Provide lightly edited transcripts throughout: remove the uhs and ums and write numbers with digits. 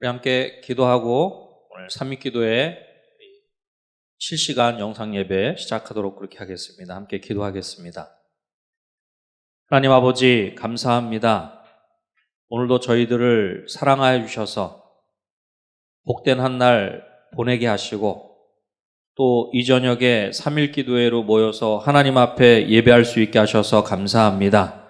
우리 함께 기도하고 오늘 삼위기도회 실시간 영상 예배 시작하도록 그렇게 하겠습니다. 함께 기도하겠습니다. 하나님 아버지 감사합니다. 오늘도 저희들을 사랑하여 주셔서 복된 한 날 보내게 하시고 또 이 저녁에 삼일기도회로 모여서 하나님 앞에 예배할 수 있게 하셔서 감사합니다.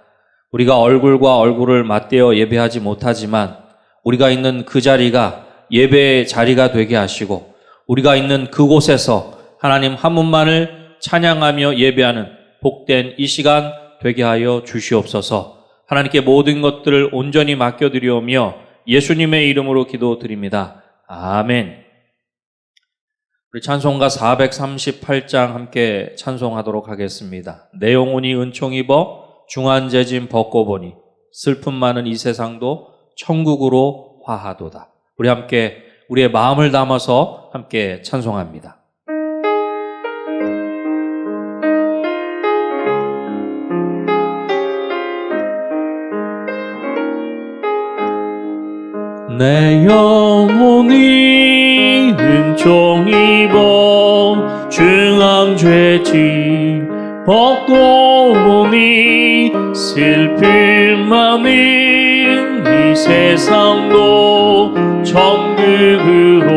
우리가 얼굴과 얼굴을 맞대어 예배하지 못하지만 우리가 있는 그 자리가 예배의 자리가 되게 하시고 우리가 있는 그곳에서 하나님 한 분만을 찬양하며 예배하는 복된 이 시간 되게 하여 주시옵소서. 하나님께 모든 것들을 온전히 맡겨드리오며 예수님의 이름으로 기도드립니다. 아멘. 우리 찬송가 438장 함께 찬송하도록 하겠습니다. 내 영혼이 은총 입어 중한 재짐 벗고 보니 슬픔 많은 이 세상도 천국으로 화하도다. 우리 함께 우리의 마음을 담아서 함께 찬송합니다. 내 영혼이 은총 입어 중한 죄짐 벗고 보니 슬픔 많은 이 세상도 천국으로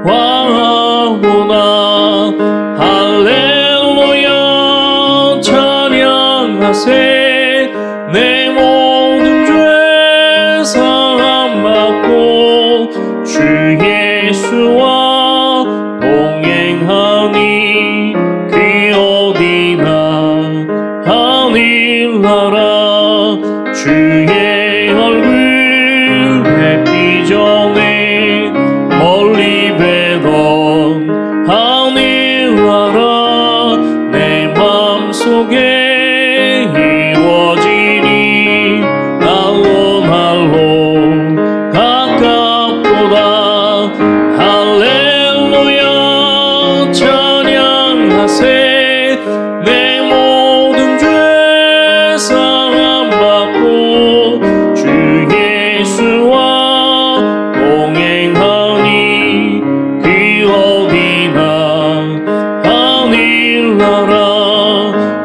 화하구나. 할렐루야 찬양하세. 내 모든 죄 사함받고 주 예수와 동행하니 그 어디나 하늘나라 주의 얼굴 뵙기 전에 멀리 뵈던 하늘나라 내 맘속에 이루어지니 날로 가깝도다. 할렐루야 찬양하세. 내 모든 죄 사함받고 주 예수와 동행하니 그 어디나 하늘나라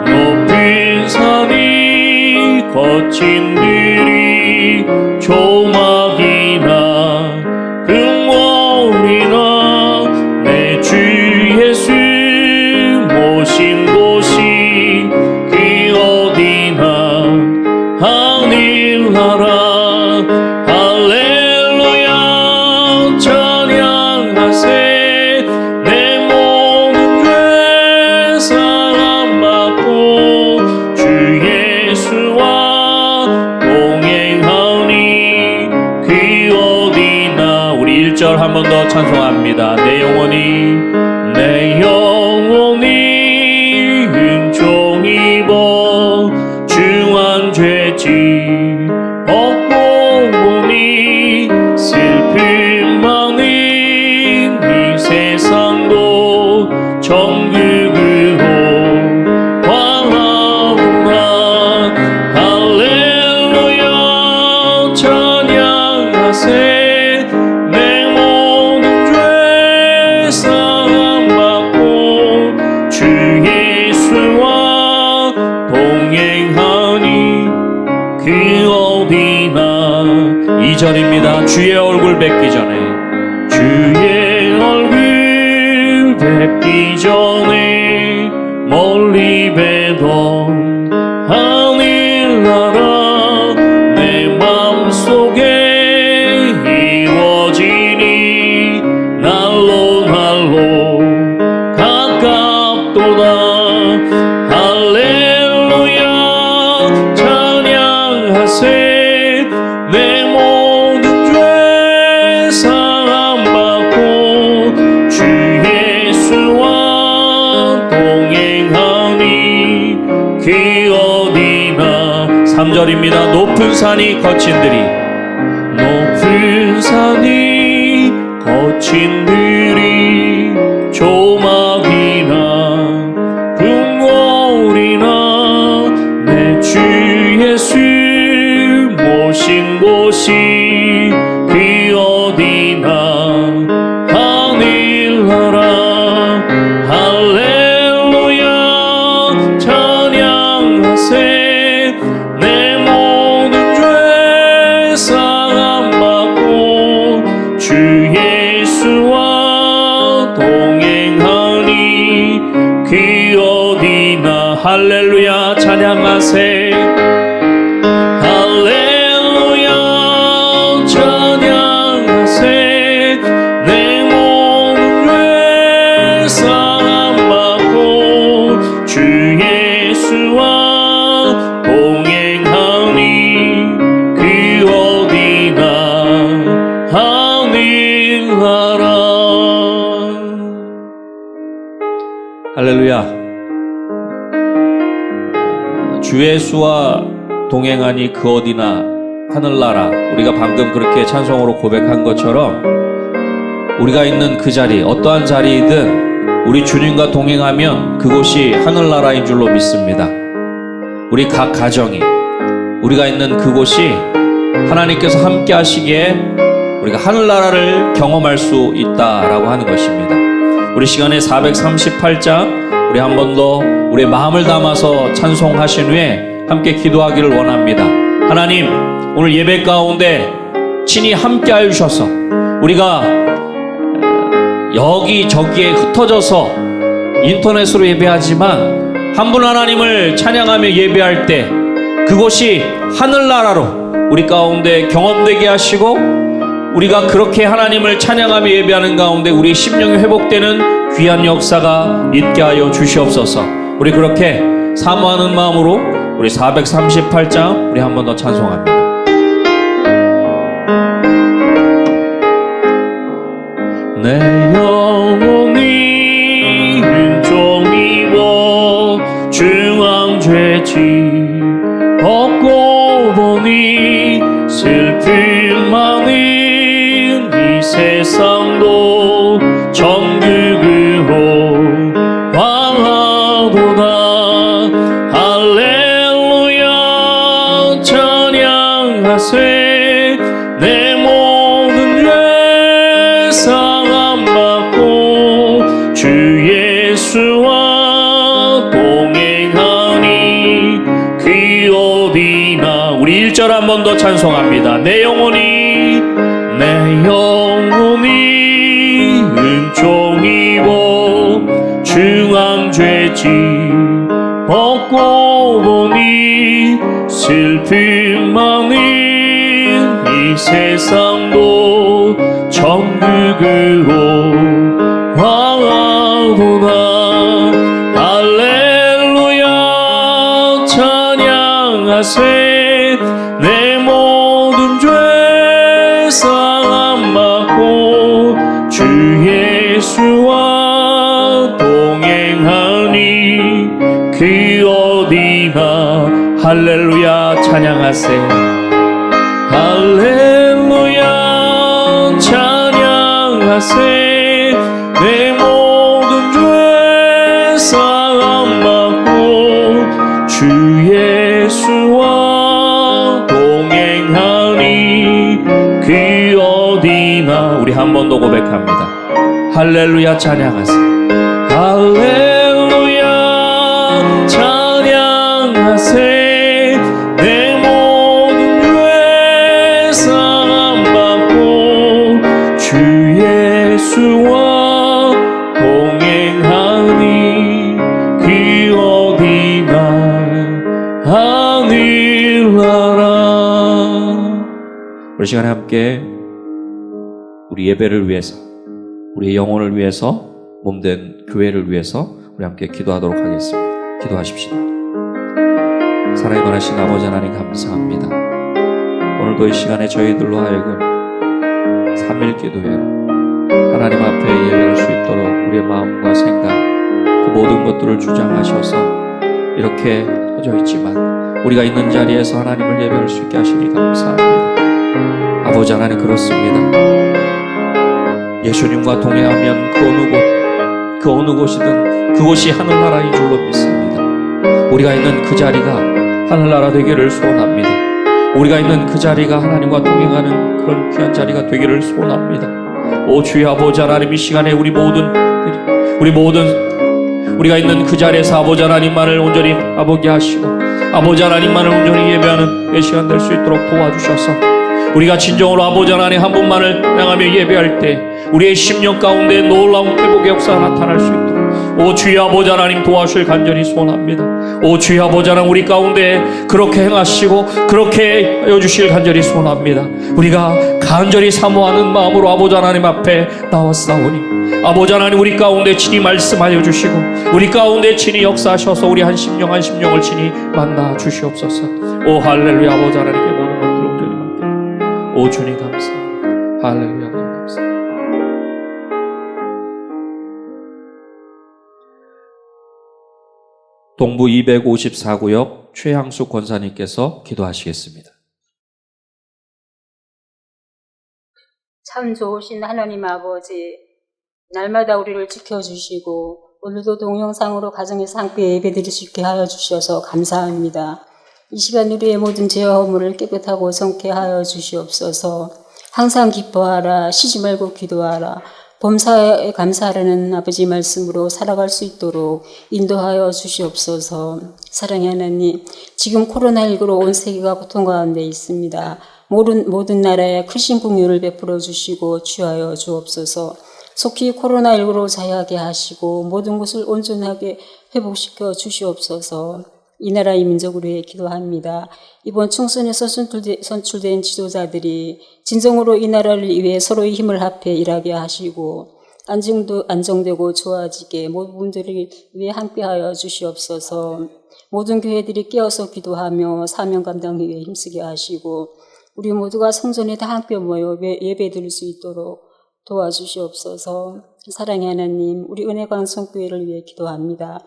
높은 산이 거친 들이 조막이나 금월이나 내 주 예수 모신 곳이 그 어디나 하늘나라. 할렐루야 찬양하세. 내 모든 죄 사함받고 주 예수와 동행하니 그 어디나. 우리 1절 한 번 더 찬송합니다. 내 영혼이 은총 입어 중한 죄짐 벗고 보니 슬픔 많은 이 세상도 천국으로 화하구나. 할렐루야 찬양하세. 내 모든 죄 사함받고 주 예수와 동행하니 그 어디나. 2절입니다. 주의 얼굴 뵙기 전에 주의 얼굴 뵙기 전에 멀리 뵈던 하늘나라 내 맘속에 이루어지니 날로 가깝도다. 할렐루야 찬양하세. 내 모든 죄 사함받고 주 예수와 동행하니 그 어디나. 3절입니다. 높은 산이 거친 들이 조막이나 금월이나 내 주 예수 모신 곳이 그 할렐루야 찬양하세. 할렐루야 찬양하세. 내 모든 죄 사함받고 주 예수와 동행하니 그 어디나 하늘나라. 할렐루야. 주 예수와 동행하니 그 어디나 하늘나라. 우리가 방금 그렇게 찬송으로 고백한 것처럼 우리가 있는 그 자리, 어떠한 자리이든 우리 주님과 동행하면 그곳이 하늘나라인 줄로 믿습니다. 우리 각 가정이, 우리가 있는 그곳이 하나님께서 함께 하시기에 우리가 하늘나라를 경험할 수 있다라고 하는 것입니다. 우리 시간에 438장 우리 한 번 더 우리의 마음을 담아서 찬송하신 후에 함께 기도하기를 원합니다. 하나님, 오늘 예배 가운데 친히 함께 하여 주셔서 우리가 여기저기에 흩어져서 인터넷으로 예배하지만 한 분 하나님을 찬양하며 예배할 때 그곳이 하늘나라로 우리 가운데 경험되게 하시고 우리가 그렇게 하나님을 찬양하며 예배하는 가운데 우리 심령이 회복되는 귀한 역사가 있게 하여 주시옵소서. 우리 그렇게 사모하는 마음으로 우리 438장 우리 한 번 더 찬송합니다. 내 영혼이 은총이고 중앙죄지 얻고 보니 슬픔 많은 이 세상도 천국으로 향하도다. 할렐루야 찬양하세. 내 모든 죄 사함받고 주 예수와 동행하니 그 어디나. 우리 1절 한 번 더 찬송합니다. 내 영혼이 은총이고 중앙죄지 벗고 보니 슬픔 많은 이 세상도 천국으로 향하도다. 할렐루야 찬양하세. 내 모든 죄 사함받고 주 예수와 동행하니 그 어디나. 할렐루야 찬양하세. 할렐루야 찬양하세. 내 모든 죄 사함받고 주 예수와 동행하니 그 어디나. 우리 한 번 더 고백합니다. 할렐루야 찬양하세. 할렐루야 찬양하세. 내 모든 죄 사함받고 주 예수와 동행하니 그 어디나 하늘나라. 우리 시간에 함께 우리 예배를 위해서, 우리의 영혼을 위해서, 몸된 교회를 위해서 우리 함께 기도하도록 하겠습니다. 기도하십시다. 사랑에 관하신 아버지 하나님 감사합니다. 오늘도 이 시간에 저희들로 하여금 3일 기도회로 하나님 앞에 예배할 수 있도록 우리의 마음과 생각 그 모든 것들을 주장하셔서 이렇게 퍼져 있지만 우리가 있는 자리에서 하나님을 예배할 수 있게 하시니 감사합니다. 아버지 하나님, 그렇습니다. 예수님과 동행하면 그 어느 곳이든 그곳이 하늘나라인 줄로 믿습니다. 우리가 있는 그 자리가 하늘나라 되기를 소원합니다. 우리가 있는 그 자리가 하나님과 동행하는 그런 귀한 자리가 되기를 소원합니다. 오 주여 아버지 하나님, 이 시간에 우리가 있는 그 자리에서 아버지 하나님만을 온전히 아보게 하시고 아버지 하나님만을 온전히 예배하는 이 시간 될 수 있도록 도와주셔서 우리가 진정으로 아버지 하나님 한 분만을 향하며 예배할 때 우리의 심령 가운데 놀라운 회복의 역사가 나타날 수 있도록 오 주여 아버지 하나님 도와주실 간절히 소원합니다. 오 주여 아버지 하나님 우리 가운데 그렇게 행하시고 그렇게 하여 주실 간절히 소원합니다. 우리가 간절히 사모하는 마음으로 아버지 하나님 앞에 나왔사오니 아버지 하나님 우리 가운데 친히 말씀하여 주시고 우리 가운데 친히 역사하셔서 우리 한 심령 한 심령을 친히 만나 주시옵소서. 오 할렐루야 아버지 하나님께 모든 것들을 온전히 맡깁니다. 오 주님 감사합니다. 할렐루야 아버지 감사합니다. 동부 254구역 최향숙 권사님께서 기도하시겠습니다. 참 좋으신 하나님 아버지, 날마다 우리를 지켜주시고 오늘도 동영상으로 가정에서 함께 예배드릴 수 있게 하여 주셔서 감사합니다. 이 시간 우리의 모든 죄와 허물을 깨끗하고 정케 하여 주시옵소서. 항상 기뻐하라, 쉬지 말고 기도하라, 범사에 감사하라는 아버지 말씀으로 살아갈 수 있도록 인도하여 주시옵소서. 사랑의 하나님, 지금 코로나19로 온 세계가 고통 가운데 있습니다. 모든 나라에 크신 긍휼을 베풀어 주시고 취하여 주옵소서. 속히 코로나19로 자유하게 하시고 모든 것을 온전하게 회복시켜 주시옵소서. 이 나라 이 민족을 위해 기도합니다. 이번 총선에서 선출된 지도자들이 진정으로 이 나라를 위해 서로의 힘을 합해 일하게 하시고 안정되고 좋아지게 모든 분들을 위해 함께하여 주시옵소서. 모든 교회들이 깨어서 기도하며 사명 감당을 위해 힘쓰게 하시고 우리 모두가 성전에 다 함께 모여 예배 드릴 수 있도록 도와주시옵소서. 사랑의 하나님, 우리 은혜방송교회를 위해 기도합니다.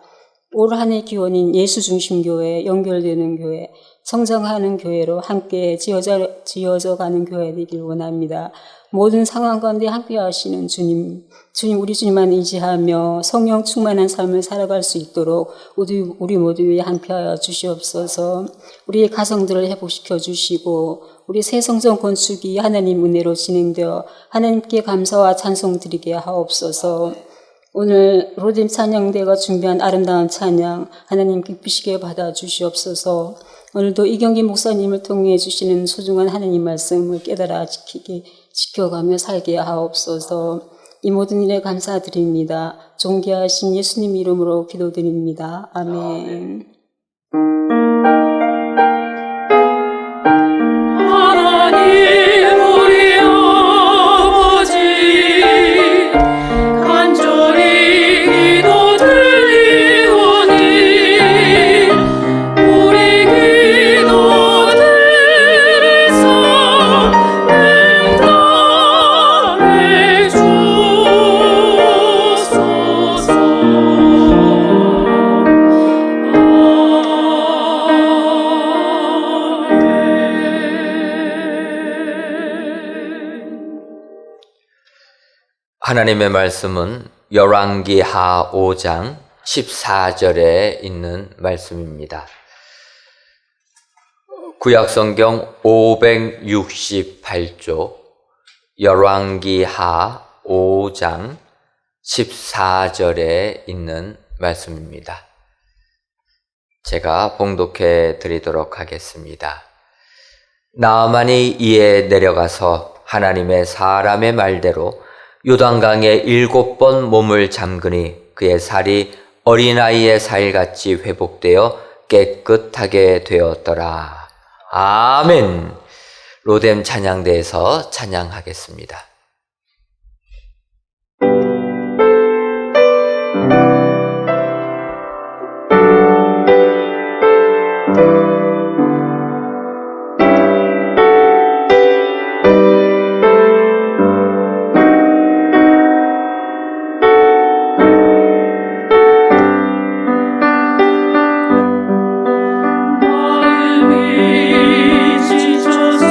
올 한 해 기원인 예수중심교회, 연결되는 교회, 성장하는 교회로 함께 지어져 가는 교회 되길 원합니다. 모든 상황 가운데 함께 하시는 주님 우리 주님만 의지하며 성령 충만한 삶을 살아갈 수 있도록 우리 모두에 함께하여 주시옵소서. 우리의 가정들을 회복시켜 주시고 우리 새 성전 건축이 하나님 은혜로 진행되어 하나님께 감사와 찬송 드리게 하옵소서. 오늘 로뎀 찬양대가 준비한 아름다운 찬양 하나님 기쁘시게 받아주시옵소서. 오늘도 이경기 목사님을 통해 주시는 소중한 하나님 말씀을 깨달아 지켜가며 살게 하옵소서. 이 모든 일에 감사드립니다. 존귀하신 예수님 이름으로 기도드립니다. 아멘. 하나님의 말씀은 열왕기하 5장 14절에 있는 말씀입니다. 구약성경 568조 열왕기하 5장 14절에 있는 말씀입니다. 제가 봉독해 드리도록 하겠습니다. 나아만이 이에 내려가서 하나님의 사람의 말대로 요단강에 7번 몸을 잠그니 그의 살이 어린아이의 살같이 회복되어 깨끗하게 되었더라. 아멘. 로뎀 찬양대에서 찬양하겠습니다. 지쳐서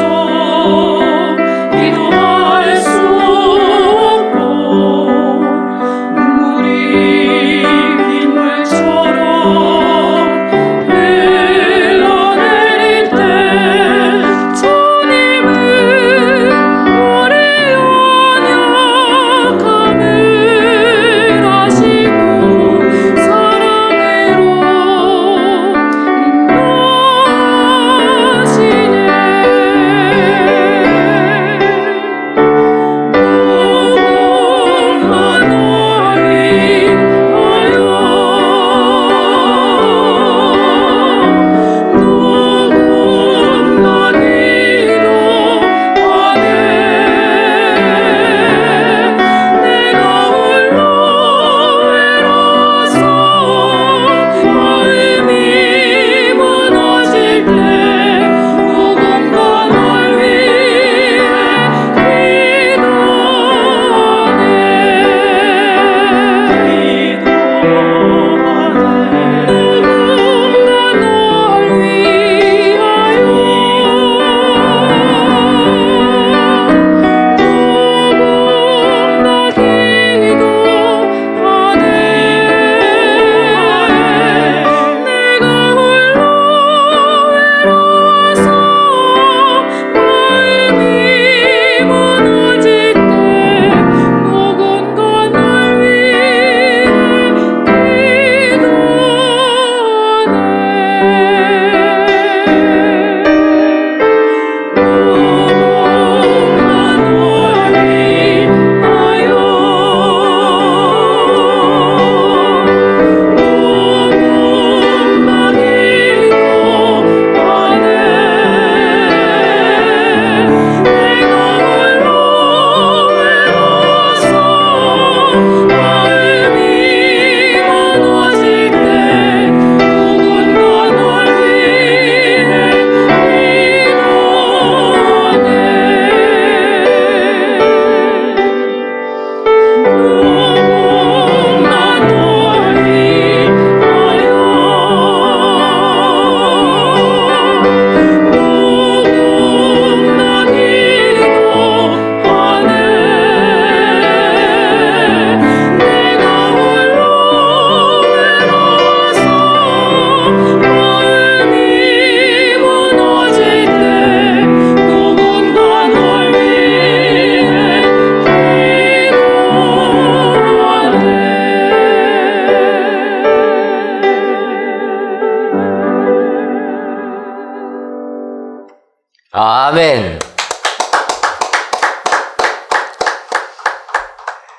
기도할 수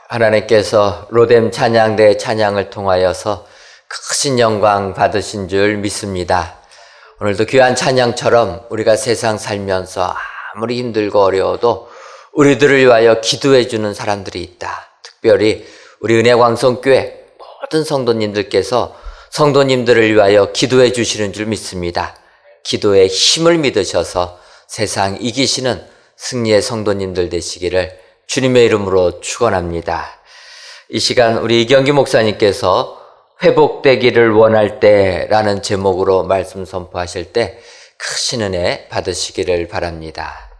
하나님께서 로뎀 찬양대 찬양을 통하여서 크신 영광 받으신 줄 믿습니다. 오늘도 귀한 찬양처럼 우리가 세상 살면서 아무리 힘들고 어려워도 우리들을 위하여 기도해 주는 사람들이 있다. 특별히 우리 은혜광성교회 모든 성도님들께서 성도님들을 위하여 기도해 주시는 줄 믿습니다. 기도의 힘을 믿으셔서 세상 이기시는 승리의 성도님들 되시기를 주님의 이름으로 축원합니다. 이 시간 우리 이경기 목사님께서 회복되기를 원할 때라는 제목으로 말씀 선포하실 때 크신 은혜 받으시기를 바랍니다.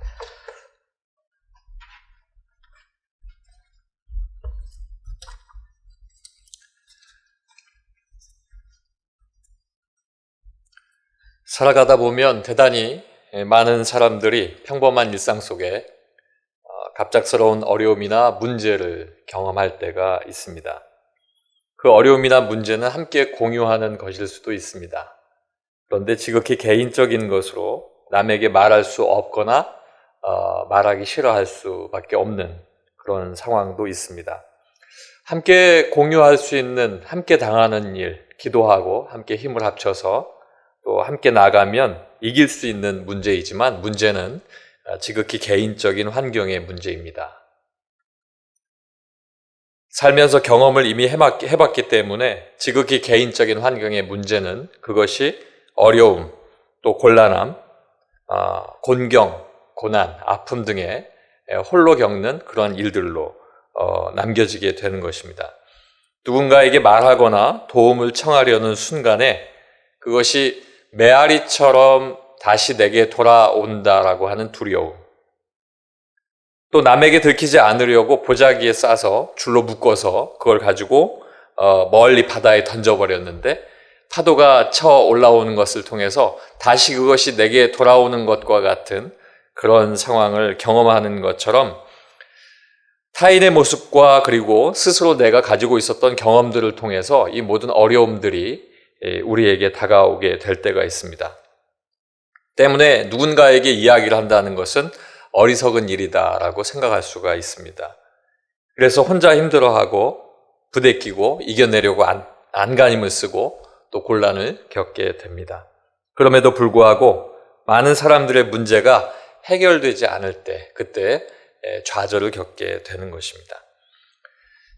살아가다 보면 대단히 많은 사람들이 평범한 일상 속에 갑작스러운 어려움이나 문제를 경험할 때가 있습니다. 그 어려움이나 문제는 함께 공유하는 것일 수도 있습니다. 그런데 지극히 개인적인 것으로 남에게 말할 수 없거나 말하기 싫어할 수밖에 없는 그런 상황도 있습니다. 함께 공유할 수 있는, 함께 당하는 일, 기도하고 함께 힘을 합쳐서 또 함께 나가면 이길 수 있는 문제이지만 문제는 지극히 개인적인 환경의 문제입니다. 살면서 경험을 이미 해봤기 때문에 지극히 개인적인 환경의 문제는 그것이 어려움, 또 곤란함, 곤경, 고난, 아픔 등의 홀로 겪는 그런 일들로 남겨지게 되는 것입니다. 누군가에게 말하거나 도움을 청하려는 순간에 그것이 메아리처럼 다시 내게 돌아온다라고 하는 두려움, 또 남에게 들키지 않으려고 보자기에 싸서 줄로 묶어서 그걸 가지고 멀리 바다에 던져버렸는데 파도가 쳐 올라오는 것을 통해서 다시 그것이 내게 돌아오는 것과 같은 그런 상황을 경험하는 것처럼 타인의 모습과 그리고 스스로 내가 가지고 있었던 경험들을 통해서 이 모든 어려움들이 우리에게 다가오게 될 때가 있습니다. 때문에 누군가에게 이야기를 한다는 것은 어리석은 일이다라고 생각할 수가 있습니다. 그래서 혼자 힘들어하고 부대끼고 이겨내려고 안간힘을 쓰고 또 곤란을 겪게 됩니다. 그럼에도 불구하고 많은 사람들의 문제가 해결되지 않을 때 그때 좌절을 겪게 되는 것입니다.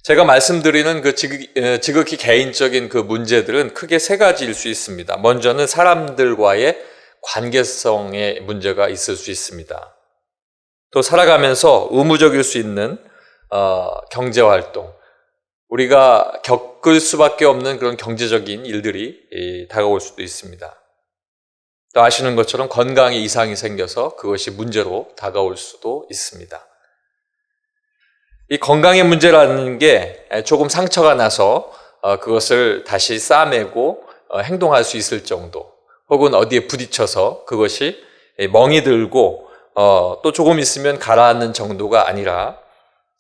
제가 말씀드리는 그 지극히 개인적인 그 문제들은 크게 세 가지일 수 있습니다. 먼저는 사람들과의 관계성의 문제가 있을 수 있습니다. 또 살아가면서 의무적일 수 있는 경제활동, 우리가 겪을 수밖에 없는 그런 경제적인 일들이 다가올 수도 있습니다. 또 아시는 것처럼 건강에 이상이 생겨서 그것이 문제로 다가올 수도 있습니다. 이 건강의 문제라는 게 조금 상처가 나서 그것을 다시 싸매고 행동할 수 있을 정도, 혹은 어디에 부딪혀서 그것이 멍이 들고 또 조금 있으면 가라앉는 정도가 아니라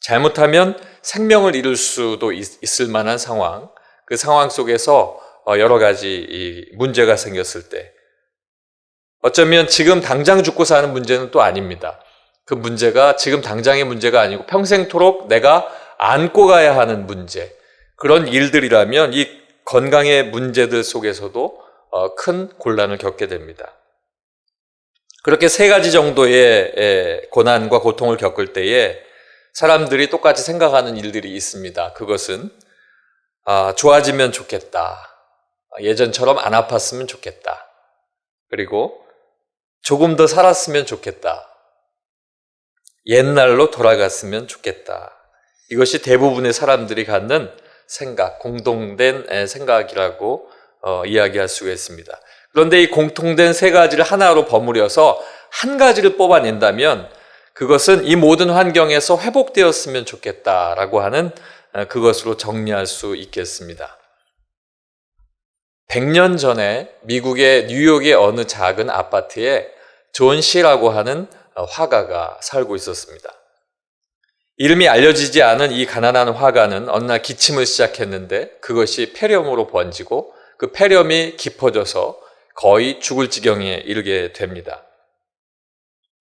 잘못하면 생명을 잃을 수도 있을 만한 상황, 그 상황 속에서 여러 가지 문제가 생겼을 때 어쩌면 지금 당장 죽고 사는 문제는 또 아닙니다. 그 문제가 지금 당장의 문제가 아니고 평생토록 내가 안고 가야 하는 문제, 그런 일들이라면 이 건강의 문제들 속에서도 큰 곤란을 겪게 됩니다. 그렇게 세 가지 정도의 고난과 고통을 겪을 때에 사람들이 똑같이 생각하는 일들이 있습니다. 그것은 좋아지면 좋겠다. 예전처럼 안 아팠으면 좋겠다. 그리고 조금 더 살았으면 좋겠다. 옛날로 돌아갔으면 좋겠다. 이것이 대부분의 사람들이 갖는 생각, 공동된 생각이라고 이야기할 수가 있습니다. 그런데 이 공통된 세 가지를 하나로 버무려서 한 가지를 뽑아낸다면 그것은 이 모든 환경에서 회복되었으면 좋겠다라고 하는 그것으로 정리할 수 있겠습니다. 100년 전에 미국의 뉴욕의 어느 작은 아파트에 존 시라고 하는 화가가 살고 있었습니다. 이름이 알려지지 않은 이 가난한 화가는 어느 날 기침을 시작했는데 그것이 폐렴으로 번지고 그 폐렴이 깊어져서 거의 죽을 지경에 이르게 됩니다.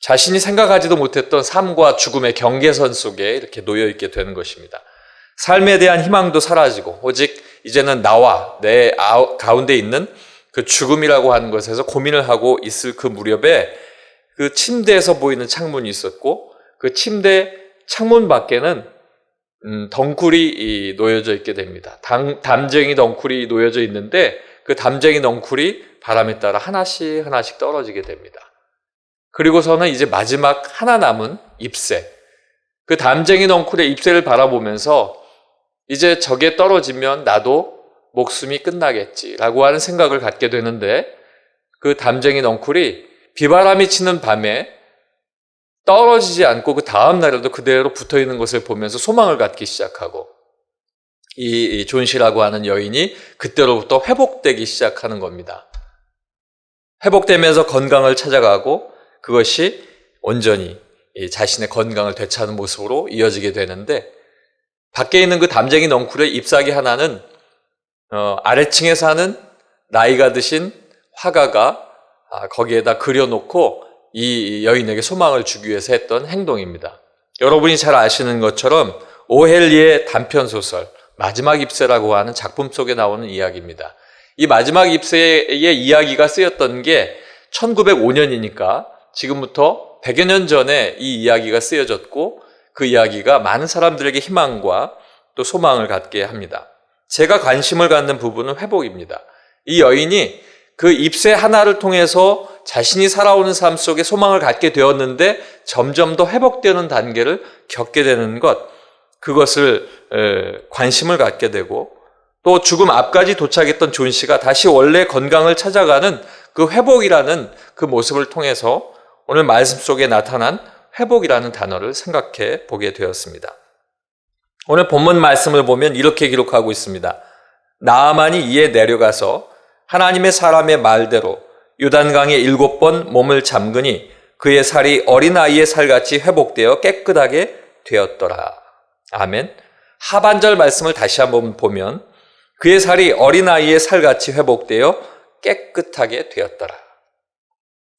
자신이 생각하지도 못했던 삶과 죽음의 경계선 속에 이렇게 놓여 있게 되는 것입니다. 삶에 대한 희망도 사라지고 오직 이제는 나와 내 가운데 있는 그 죽음이라고 하는 것에서 고민을 하고 있을 그 무렵에 그 침대에서 보이는 창문이 있었고 그 침대 창문 밖에는 덩굴이 놓여져 있게 됩니다. 담쟁이 덩굴이 놓여져 있는데 그 담쟁이 덩굴이 바람에 따라 하나씩 하나씩 떨어지게 됩니다. 그리고서는 이제 마지막 하나 남은 잎새, 그 담쟁이 덩굴의 잎새를 바라보면서 이제 저게 떨어지면 나도 목숨이 끝나겠지라고 하는 생각을 갖게 되는데 그 담쟁이 덩굴이 비바람이 치는 밤에 떨어지지 않고 그 다음 날에도 그대로 붙어 있는 것을 보면서 소망을 갖기 시작하고 이 존시라고 하는 여인이 그때로부터 회복되기 시작하는 겁니다. 회복되면서 건강을 찾아가고 그것이 온전히 자신의 건강을 되찾는 모습으로 이어지게 되는데 밖에 있는 그 담쟁이 넝쿨의 잎사귀 하나는 아래층에 사는 나이가 드신 화가가 거기에다 그려놓고 이 여인에게 소망을 주기 위해서 했던 행동입니다. 여러분이 잘 아시는 것처럼 오헬리의 단편소설 마지막 잎새라고 하는 작품 속에 나오는 이야기입니다. 이 마지막 잎새의 이야기가 쓰였던 게 1905년이니까 지금부터 100여 년 전에 이 이야기가 쓰여졌고 그 이야기가 많은 사람들에게 희망과 또 소망을 갖게 합니다. 제가 관심을 갖는 부분은 회복입니다. 이 여인이 그 잎새 하나를 통해서 자신이 살아오는 삶 속에 소망을 갖게 되었는데 점점 더 회복되는 단계를 겪게 되는 것, 그것을 관심을 갖게 되고 또 죽음 앞까지 도착했던 존 씨가 다시 원래 건강을 찾아가는 그 회복이라는 그 모습을 통해서 오늘 말씀 속에 나타난 회복이라는 단어를 생각해 보게 되었습니다. 오늘 본문 말씀을 보면 이렇게 기록하고 있습니다. 나아만이 이에 내려가서 하나님의 사람의 말대로 요단강에 7번 몸을 잠그니 그의 살이 어린아이의 살같이 회복되어 깨끗하게 되었더라. 아멘. 하반절 말씀을 다시 한번 보면 그의 살이 어린아이의 살같이 회복되어 깨끗하게 되었더라.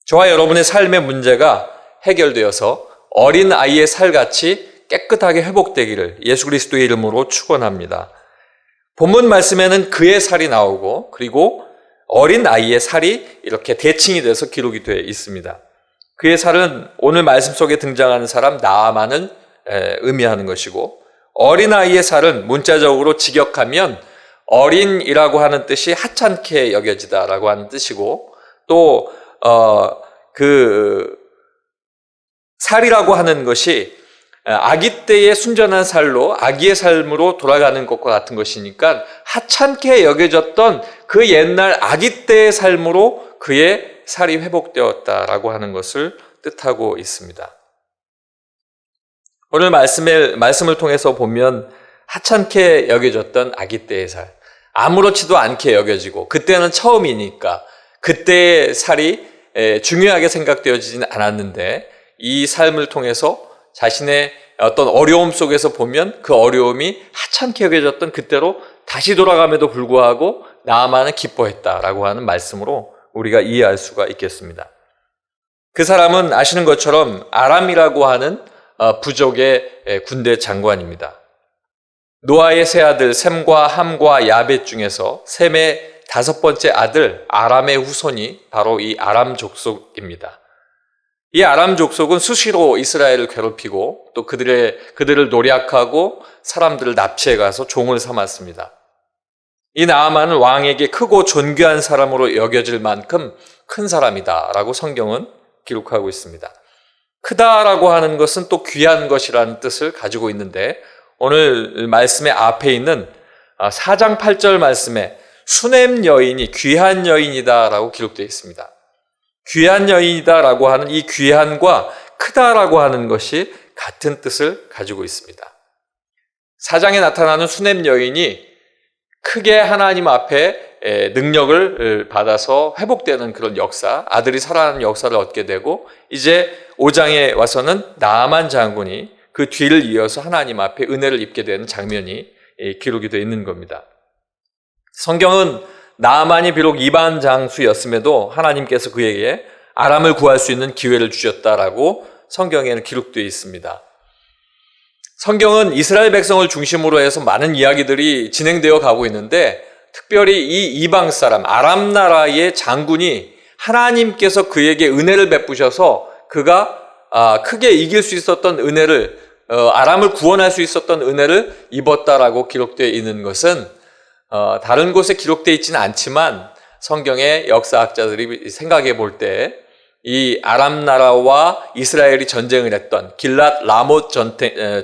저와 여러분의 삶의 문제가 해결되어서 어린아이의 살같이 깨끗하게 회복되기를 예수 그리스도의 이름으로 축원합니다. 본문 말씀에는 그의 살이 나오고 그리고 어린아이의 살이 이렇게 대칭이 돼서 기록이 되어 있습니다. 그의 살은 오늘 말씀 속에 등장하는 사람 나아만을 의미하는 것이고 어린아이의 살은 문자적으로 직역하면 어린이라고 하는 뜻이 하찮게 여겨지다라고 하는 뜻이고 또 그 살이라고 하는 것이 아기 때의 순전한 살로 아기의 삶으로 돌아가는 것과 같은 것이니까 하찮게 여겨졌던 그 옛날 아기 때의 삶으로 그의 살이 회복되었다라고 하는 것을 뜻하고 있습니다. 오늘 말씀을 통해서 보면 하찮게 여겨졌던 아기 때의 살, 아무렇지도 않게 여겨지고 그때는 처음이니까 그때의 살이 중요하게 생각되어지지는 않았는데 이 삶을 통해서 자신의 어떤 어려움 속에서 보면 그 어려움이 하찮게 여겨졌던 그때로 다시 돌아감에도 불구하고 나아만은 기뻐했다라고 하는 말씀으로 우리가 이해할 수가 있겠습니다. 그 사람은 아시는 것처럼 아람이라고 하는 부족의 군대 장관입니다. 노아의 세 아들 셈과 함과 야벳 중에서 셈의 5번째 아들 아람의 후손이 바로 이 아람 족속입니다. 이 아람 족속은 수시로 이스라엘을 괴롭히고 또 그들을 노략하고 사람들을 납치해 가서 종을 삼았습니다. 이 나아만은 왕에게 크고 존귀한 사람으로 여겨질 만큼 큰 사람이다라고 성경은 기록하고 있습니다. 크다라고 하는 것은 또 귀한 것이라는 뜻을 가지고 있는데 오늘 말씀의 앞에 있는 4장 8절 말씀에 수넴 여인이 귀한 여인이다라고 기록되어 있습니다. 귀한 여인이다라고 하는 이 귀한과 크다라고 하는 것이 같은 뜻을 가지고 있습니다. 4장에 나타나는 수넴 여인이 크게 하나님 앞에 능력을 받아서 회복되는 그런 역사, 아들이 살아나는 역사를 얻게 되고 이제 5장에 와서는 나아만 장군이 그 뒤를 이어서 하나님 앞에 은혜를 입게 되는 장면이 기록이 되어 있는 겁니다. 성경은 나아만이 비록 이방 장수였음에도 하나님께서 그에게 아람을 구할 수 있는 기회를 주셨다라고 성경에는 기록되어 있습니다. 성경은 이스라엘 백성을 중심으로 해서 많은 이야기들이 진행되어 가고 있는데 특별히 이 이방 사람 아람 나라의 장군이 하나님께서 그에게 은혜를 베푸셔서 그가 크게 이길 수 있었던 은혜를 아람을 구원할 수 있었던 은혜를 입었다라고 기록되어 있는 것은 다른 곳에 기록되어 있지는 않지만 성경의 역사학자들이 생각해 볼 때 이 아람 나라와 이스라엘이 전쟁을 했던 길랏 라못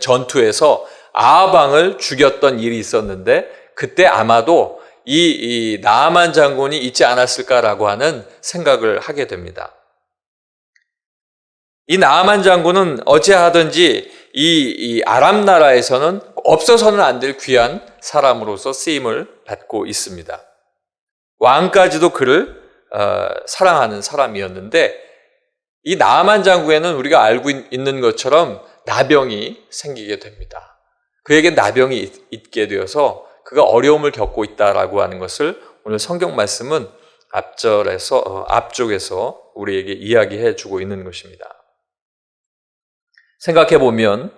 전투에서 아합 왕을 죽였던 일이 있었는데 그때 아마도 이 나아만 장군이 있지 않았을까라고 하는 생각을 하게 됩니다. 이 나아만 장군은 어찌하든지 이 아람 나라에서는 없어서는 안 될 귀한 사람으로서 쓰임을 받고 있습니다. 왕까지도 그를 사랑하는 사람이었는데 이 나아만 장군에는 우리가 알고 있는 것처럼 나병이 생기게 됩니다. 그에게 나병이 있게 되어서 그가 어려움을 겪고 있다라고 하는 것을 오늘 성경 말씀은 앞쪽에서 우리에게 이야기해 주고 있는 것입니다. 생각해 보면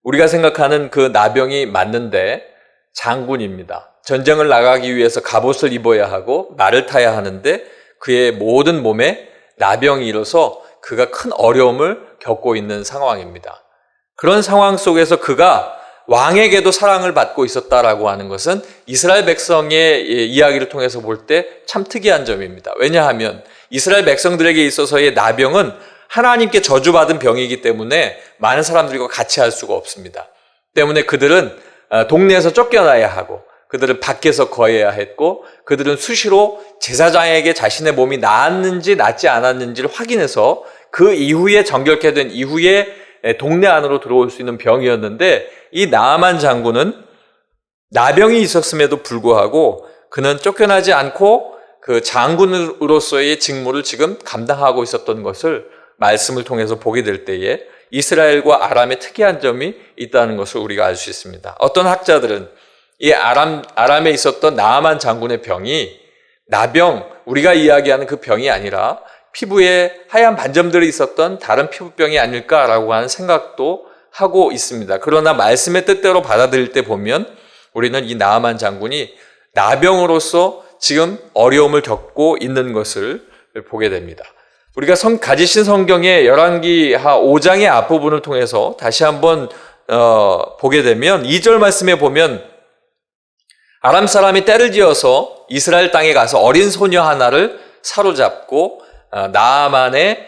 우리가 생각하는 그 나병이 맞는데 장군입니다. 전쟁을 나가기 위해서 갑옷을 입어야 하고 말을 타야 하는데 그의 모든 몸에 나병이 일어서 그가 큰 어려움을 겪고 있는 상황입니다. 그런 상황 속에서 그가 왕에게도 사랑을 받고 있었다라고 하는 것은 이스라엘 백성의 이야기를 통해서 볼 때 참 특이한 점입니다. 왜냐하면 이스라엘 백성들에게 있어서의 나병은 하나님께 저주받은 병이기 때문에 많은 사람들과 같이 할 수가 없습니다. 때문에 그들은 동네에서 쫓겨나야 하고 그들은 밖에서 거해야 했고 그들은 수시로 제사장에게 자신의 몸이 나았는지 낫지 않았는지를 확인해서 그 이후에 정결케 된 이후에 동네 안으로 들어올 수 있는 병이었는데 이 나아만 장군은 나병이 있었음에도 불구하고 그는 쫓겨나지 않고 그 장군으로서의 직무를 지금 감당하고 있었던 것을 말씀을 통해서 보게 될 때에 이스라엘과 아람의 특이한 점이 있다는 것을 우리가 알 수 있습니다. 어떤 학자들은 이 아람에 있었던 나아만 장군의 병이 나병, 우리가 이야기하는 그 병이 아니라 피부에 하얀 반점들이 있었던 다른 피부병이 아닐까라고 하는 생각도 하고 있습니다. 그러나 말씀의 뜻대로 받아들일 때 보면 우리는 이 나아만 장군이 나병으로서 지금 어려움을 겪고 있는 것을 보게 됩니다. 우리가 가지신 성경의 열왕기하 5장의 앞부분을 통해서 다시 한번 보게 되면 2절 말씀에 보면 아람 사람이 떼를 지어서 이스라엘 땅에 가서 어린 소녀 하나를 사로잡고 나아만의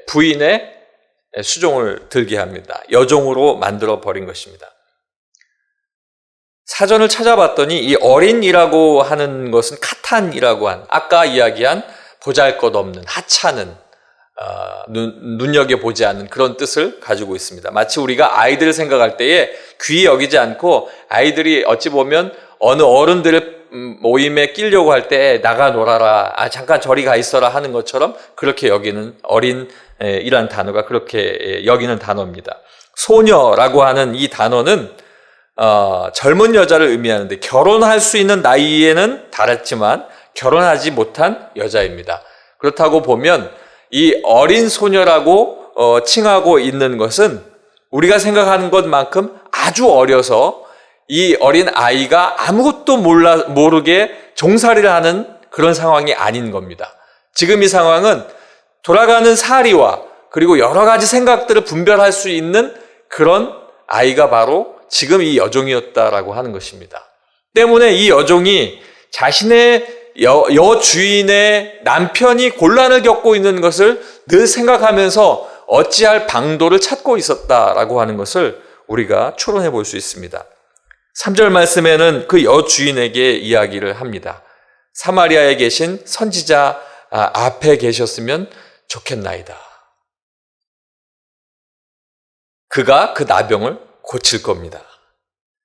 부인의 수종을 들게 합니다. 여종으로 만들어 버린 것입니다. 사전을 찾아봤더니 이 어린이라고 하는 것은 카탄이라고 한 아까 이야기한 보잘것없는 하찮은 눈여겨보지 않는 그런 뜻을 가지고 있습니다. 마치 우리가 아이들을 생각할 때에 귀히 여기지 않고 아이들이 어찌 보면 어느 어른들의 모임에 끼려고 할 때 나가 놀아라, 잠깐 저리 가 있어라 하는 것처럼 그렇게 여기는 어린이라는 단어가 그렇게 여기는 단어입니다. 소녀라고 하는 이 단어는 젊은 여자를 의미하는데 결혼할 수 있는 나이에는 달했지만 결혼하지 못한 여자입니다. 그렇다고 보면 이 어린 소녀라고 칭하고 있는 것은 우리가 생각하는 것만큼 아주 어려서 이 어린 아이가 아무것도 모르게 종살이를 하는 그런 상황이 아닌 겁니다. 지금 이 상황은 돌아가는 사리와 그리고 여러 가지 생각들을 분별할 수 있는 그런 아이가 바로 지금 이 여종이었다라고 하는 것입니다. 때문에 이 여종이 자신의 여주인의 남편이 곤란을 겪고 있는 것을 늘 생각하면서 어찌할 방도를 찾고 있었다라고 하는 것을 우리가 추론해 볼 수 있습니다. 3절 말씀에는 그 여주인에게 이야기를 합니다. 사마리아에 계신 선지자 앞에 계셨으면 좋겠나이다. 그가 그 나병을 고칠 겁니다.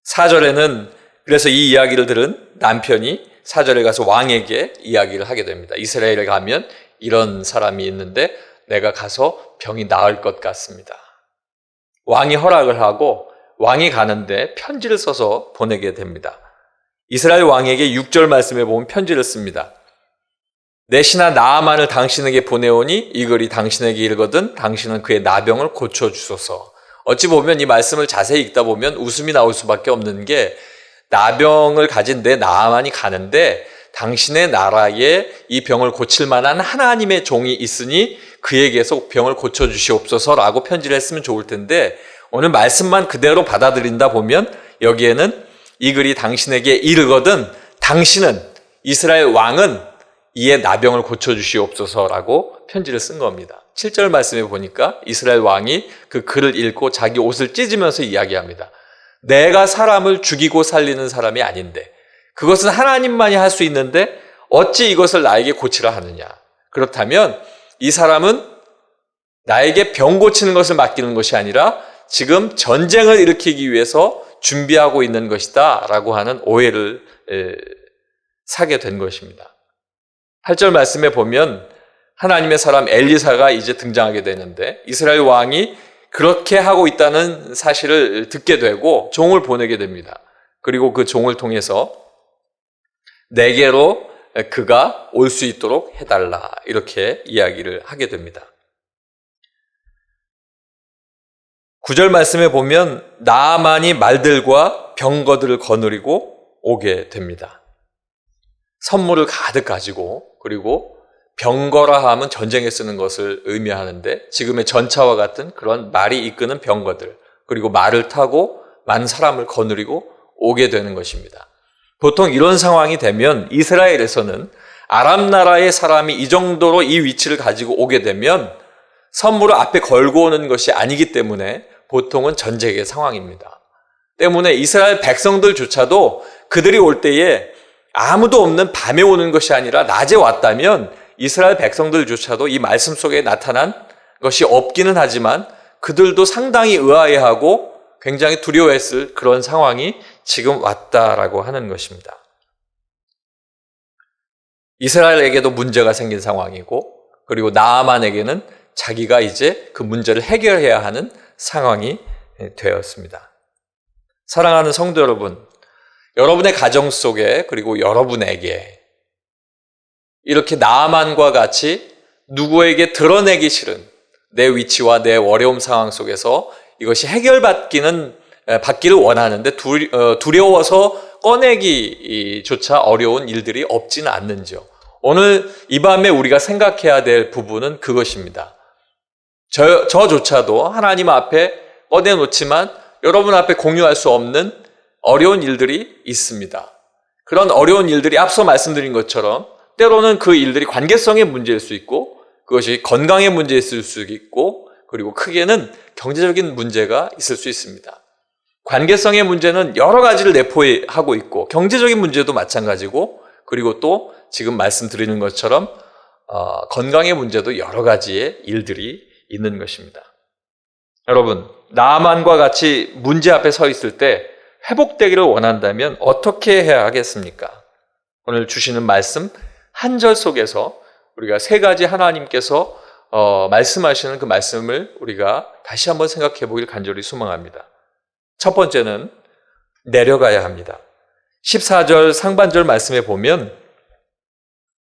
4절에는 그래서 이 이야기를 들은 남편이 4절에 가서 왕에게 이야기를 하게 됩니다. 이스라엘에 가면 이런 사람이 있는데 내가 가서 병이 나을 것 같습니다. 왕이 허락을 하고 왕이 가는데 편지를 써서 보내게 됩니다. 이스라엘 왕에게 6절 말씀에 보면 편지를 씁니다. 내 신하 나아만을 당신에게 보내오니 이 글이 당신에게 읽거든 당신은 그의 나병을 고쳐주소서. 어찌 보면 이 말씀을 자세히 읽다 보면 웃음이 나올 수밖에 없는 게 나병을 가진 내 나아만이 가는데 당신의 나라에 이 병을 고칠 만한 하나님의 종이 있으니 그에게서 병을 고쳐주시옵소서라고 편지를 했으면 좋을 텐데 오늘 말씀만 그대로 받아들인다 보면 여기에는 이 글이 당신에게 이르거든 당신은 이스라엘 왕은 이에 나병을 고쳐주시옵소서라고 편지를 쓴 겁니다. 7절 말씀에 보니까 이스라엘 왕이 그 글을 읽고 자기 옷을 찢으면서 이야기합니다. 내가 사람을 죽이고 살리는 사람이 아닌데 그것은 하나님만이 할 수 있는데 어찌 이것을 나에게 고치라 하느냐. 그렇다면 이 사람은 나에게 병 고치는 것을 맡기는 것이 아니라 지금 전쟁을 일으키기 위해서 준비하고 있는 것이다 라고 하는 오해를 사게 된 것입니다. 8절 말씀에 보면 하나님의 사람 엘리사가 이제 등장하게 되는데 이스라엘 왕이 그렇게 하고 있다는 사실을 듣게 되고 종을 보내게 됩니다. 그리고 그 종을 통해서 내게로 그가 올 수 있도록 해달라 이렇게 이야기를 하게 됩니다. 9절 말씀에 보면 나아만이 말들과 병거들을 거느리고 오게 됩니다. 선물을 가득 가지고 그리고 병거라 하면 전쟁에 쓰는 것을 의미하는데 지금의 전차와 같은 그런 말이 이끄는 병거들 그리고 말을 타고 많은 사람을 거느리고 오게 되는 것입니다. 보통 이런 상황이 되면 이스라엘에서는 아람 나라의 사람이 이 정도로 이 위치를 가지고 오게 되면 선물을 앞에 걸고 오는 것이 아니기 때문에 보통은 전쟁의 상황입니다. 때문에 이스라엘 백성들조차도 그들이 올 때에 아무도 없는 밤에 오는 것이 아니라 낮에 왔다면 이스라엘 백성들조차도 이 말씀 속에 나타난 것이 없기는 하지만 그들도 상당히 의아해하고 굉장히 두려워했을 그런 상황이 지금 왔다라고 하는 것입니다. 이스라엘에게도 문제가 생긴 상황이고 그리고 나아만에게는 자기가 이제 그 문제를 해결해야 하는 상황이 되었습니다. 사랑하는 성도 여러분, 여러분의 가정 속에 그리고 여러분에게 이렇게 나아만과 같이 누구에게 드러내기 싫은 내 위치와 내 어려움 상황 속에서 이것이 해결받기를 원하는데 두려워서 꺼내기조차 어려운 일들이 없지는 않는지요. 오늘 이 밤에 우리가 생각해야 될 부분은 그것입니다. 저조차도 하나님 앞에 꺼내놓지만 여러분 앞에 공유할 수 없는 어려운 일들이 있습니다. 그런 어려운 일들이 앞서 말씀드린 것처럼 때로는 그 일들이 관계성의 문제일 수 있고 그것이 건강의 문제일 수 있고 그리고 크게는 경제적인 문제가 있을 수 있습니다. 관계성의 문제는 여러 가지를 내포하고 있고 경제적인 문제도 마찬가지고 그리고 또 지금 말씀드리는 것처럼 건강의 문제도 여러 가지의 일들이 있는 것입니다. 여러분, 나아만과 같이 문제 앞에 서 있을 때 회복되기를 원한다면 어떻게 해야 하겠습니까? 오늘 주시는 말씀 한 절 속에서 우리가 세 가지 하나님께서 말씀하시는 그 말씀을 우리가 다시 한번 생각해 보길 간절히 소망합니다. 첫 번째는 내려가야 합니다. 14절 상반절 말씀에 보면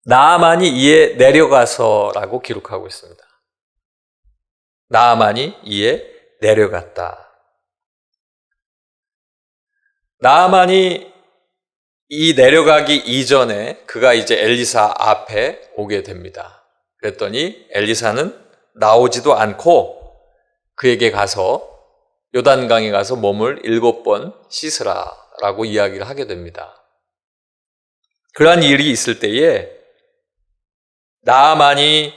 나아만이 이에 내려가서라고 기록하고 있습니다. 나아만이 이에 내려갔다. 나아만이 이 내려가기 이전에 그가 이제 엘리사 앞에 오게 됩니다. 그랬더니 엘리사는 나오지도 않고 그에게 가서 요단강에 가서 몸을 7번 씻으라라고 이야기를 하게 됩니다. 그러한 일이 있을 때에 나아만이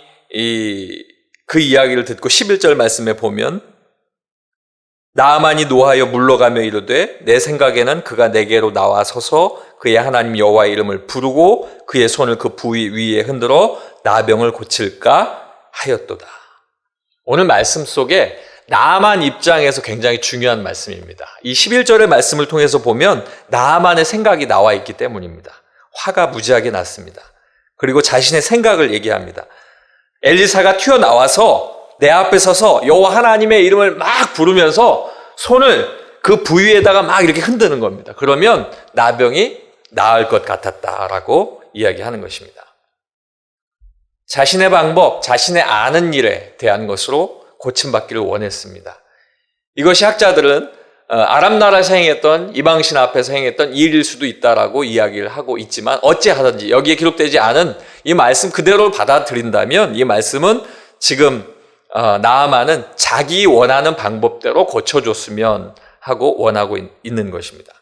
그 이야기를 듣고 11절 말씀에 보면 나아만이 노하여 물러가며 이르되 내 생각에는 그가 내게로 나와 서서 그의 하나님 여호와의 이름을 부르고 그의 손을 그 부위 위에 흔들어 나병을 고칠까 하였도다. 오늘 말씀 속에 나아만 입장에서 굉장히 중요한 말씀입니다. 이 11절의 말씀을 통해서 보면 나아만의 생각이 나와 있기 때문입니다. 화가 무지하게 났습니다. 그리고 자신의 생각을 얘기합니다. 엘리사가 튀어나와서 내 앞에 서서 여호와 하나님의 이름을 막 부르면서 손을 그 부위에다가 막 이렇게 흔드는 겁니다. 그러면 나병이 나을 것 같았다라고 이야기하는 것입니다. 자신의 방법, 자신의 아는 일에 대한 것으로 고침받기를 원했습니다. 이것이 학자들은 아람 나라에서 행했던 이방신 앞에서 행했던 일일 수도 있다라고 이야기를 하고 있지만 어찌하든지 여기에 기록되지 않은 이 말씀 그대로 받아들인다면 이 말씀은 지금 나아만은 자기 원하는 방법대로 고쳐줬으면 하고 원하고 있는 것입니다.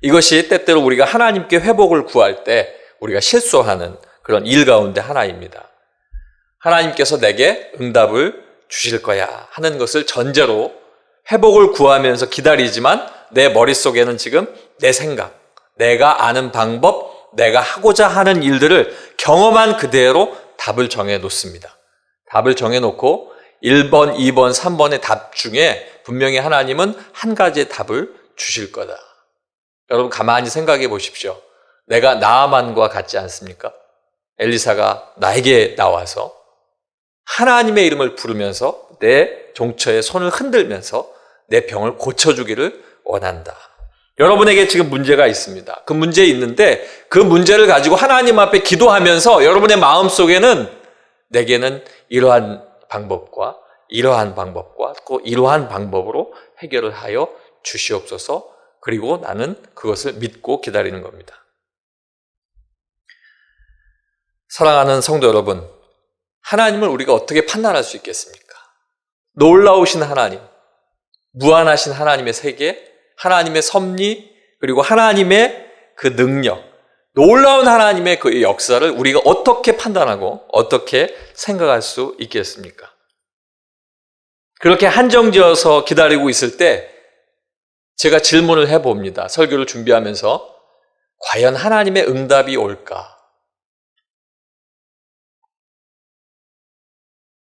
이것이 때때로 우리가 하나님께 회복을 구할 때 우리가 실수하는 그런 일 가운데 하나입니다. 하나님께서 내게 응답을 주실 거야 하는 것을 전제로 회복을 구하면서 기다리지만 내 머릿속에는 지금 내 생각, 내가 아는 방법, 내가 하고자 하는 일들을 경험한 그대로 답을 정해 놓습니다. 답을 정해 놓고 1번, 2번, 3번의 답 중에 분명히 하나님은 한 가지의 답을 주실 거다. 여러분 가만히 생각해 보십시오. 내가 나아만과 같지 않습니까? 엘리사가 나에게 나와서 하나님의 이름을 부르면서 내 종처에 손을 흔들면서 내 병을 고쳐주기를 원한다. 여러분에게 지금 문제가 있습니다. 그 문제 있는데 그 문제를 가지고 하나님 앞에 기도하면서 여러분의 마음속에는 내게는 이러한 방법과 이러한 방법과 또 이러한 방법으로 해결을 하여 주시옵소서. 그리고 나는 그것을 믿고 기다리는 겁니다. 사랑하는 성도 여러분, 하나님을 우리가 어떻게 판단할 수 있겠습니까? 놀라우신 하나님, 무한하신 하나님의 세계, 하나님의 섭리, 그리고 하나님의 그 능력, 놀라운 하나님의 그 역사를 우리가 어떻게 판단하고 어떻게 생각할 수 있겠습니까? 그렇게 한정지어서 기다리고 있을 때 제가 질문을 해봅니다. 설교를 준비하면서 과연 하나님의 응답이 올까?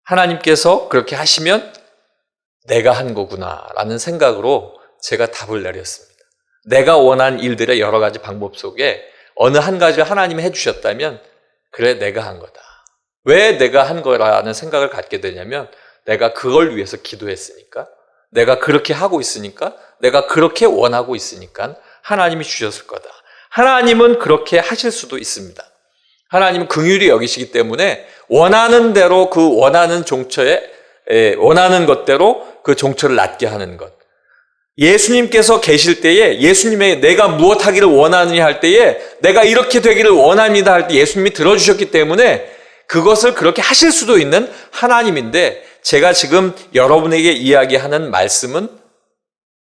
하나님께서 그렇게 하시면 내가 한 거구나 라는 생각으로 제가 답을 내렸습니다. 내가 원한 일들의 여러 가지 방법 속에 어느 한 가지를 하나님이 해주셨다면 그래 내가 한 거다. 왜 내가 한 거라는 생각을 갖게 되냐면 내가 그걸 위해서 기도했으니까, 내가 그렇게 하고 있으니까, 내가 그렇게 원하고 있으니까 하나님이 주셨을 거다. 하나님은 그렇게 하실 수도 있습니다. 하나님은 긍휼히 여기시기 때문에 원하는 대로 그 원하는 종처에 원하는 것대로 그 종처를 낫게 하는 것. 예수님께서 계실 때에 예수님의 내가 무엇 하기를 원하느냐 할 때에 내가 이렇게 되기를 원합니다 할 때 예수님이 들어주셨기 때문에 그것을 그렇게 하실 수도 있는 하나님인데 제가 지금 여러분에게 이야기하는 말씀은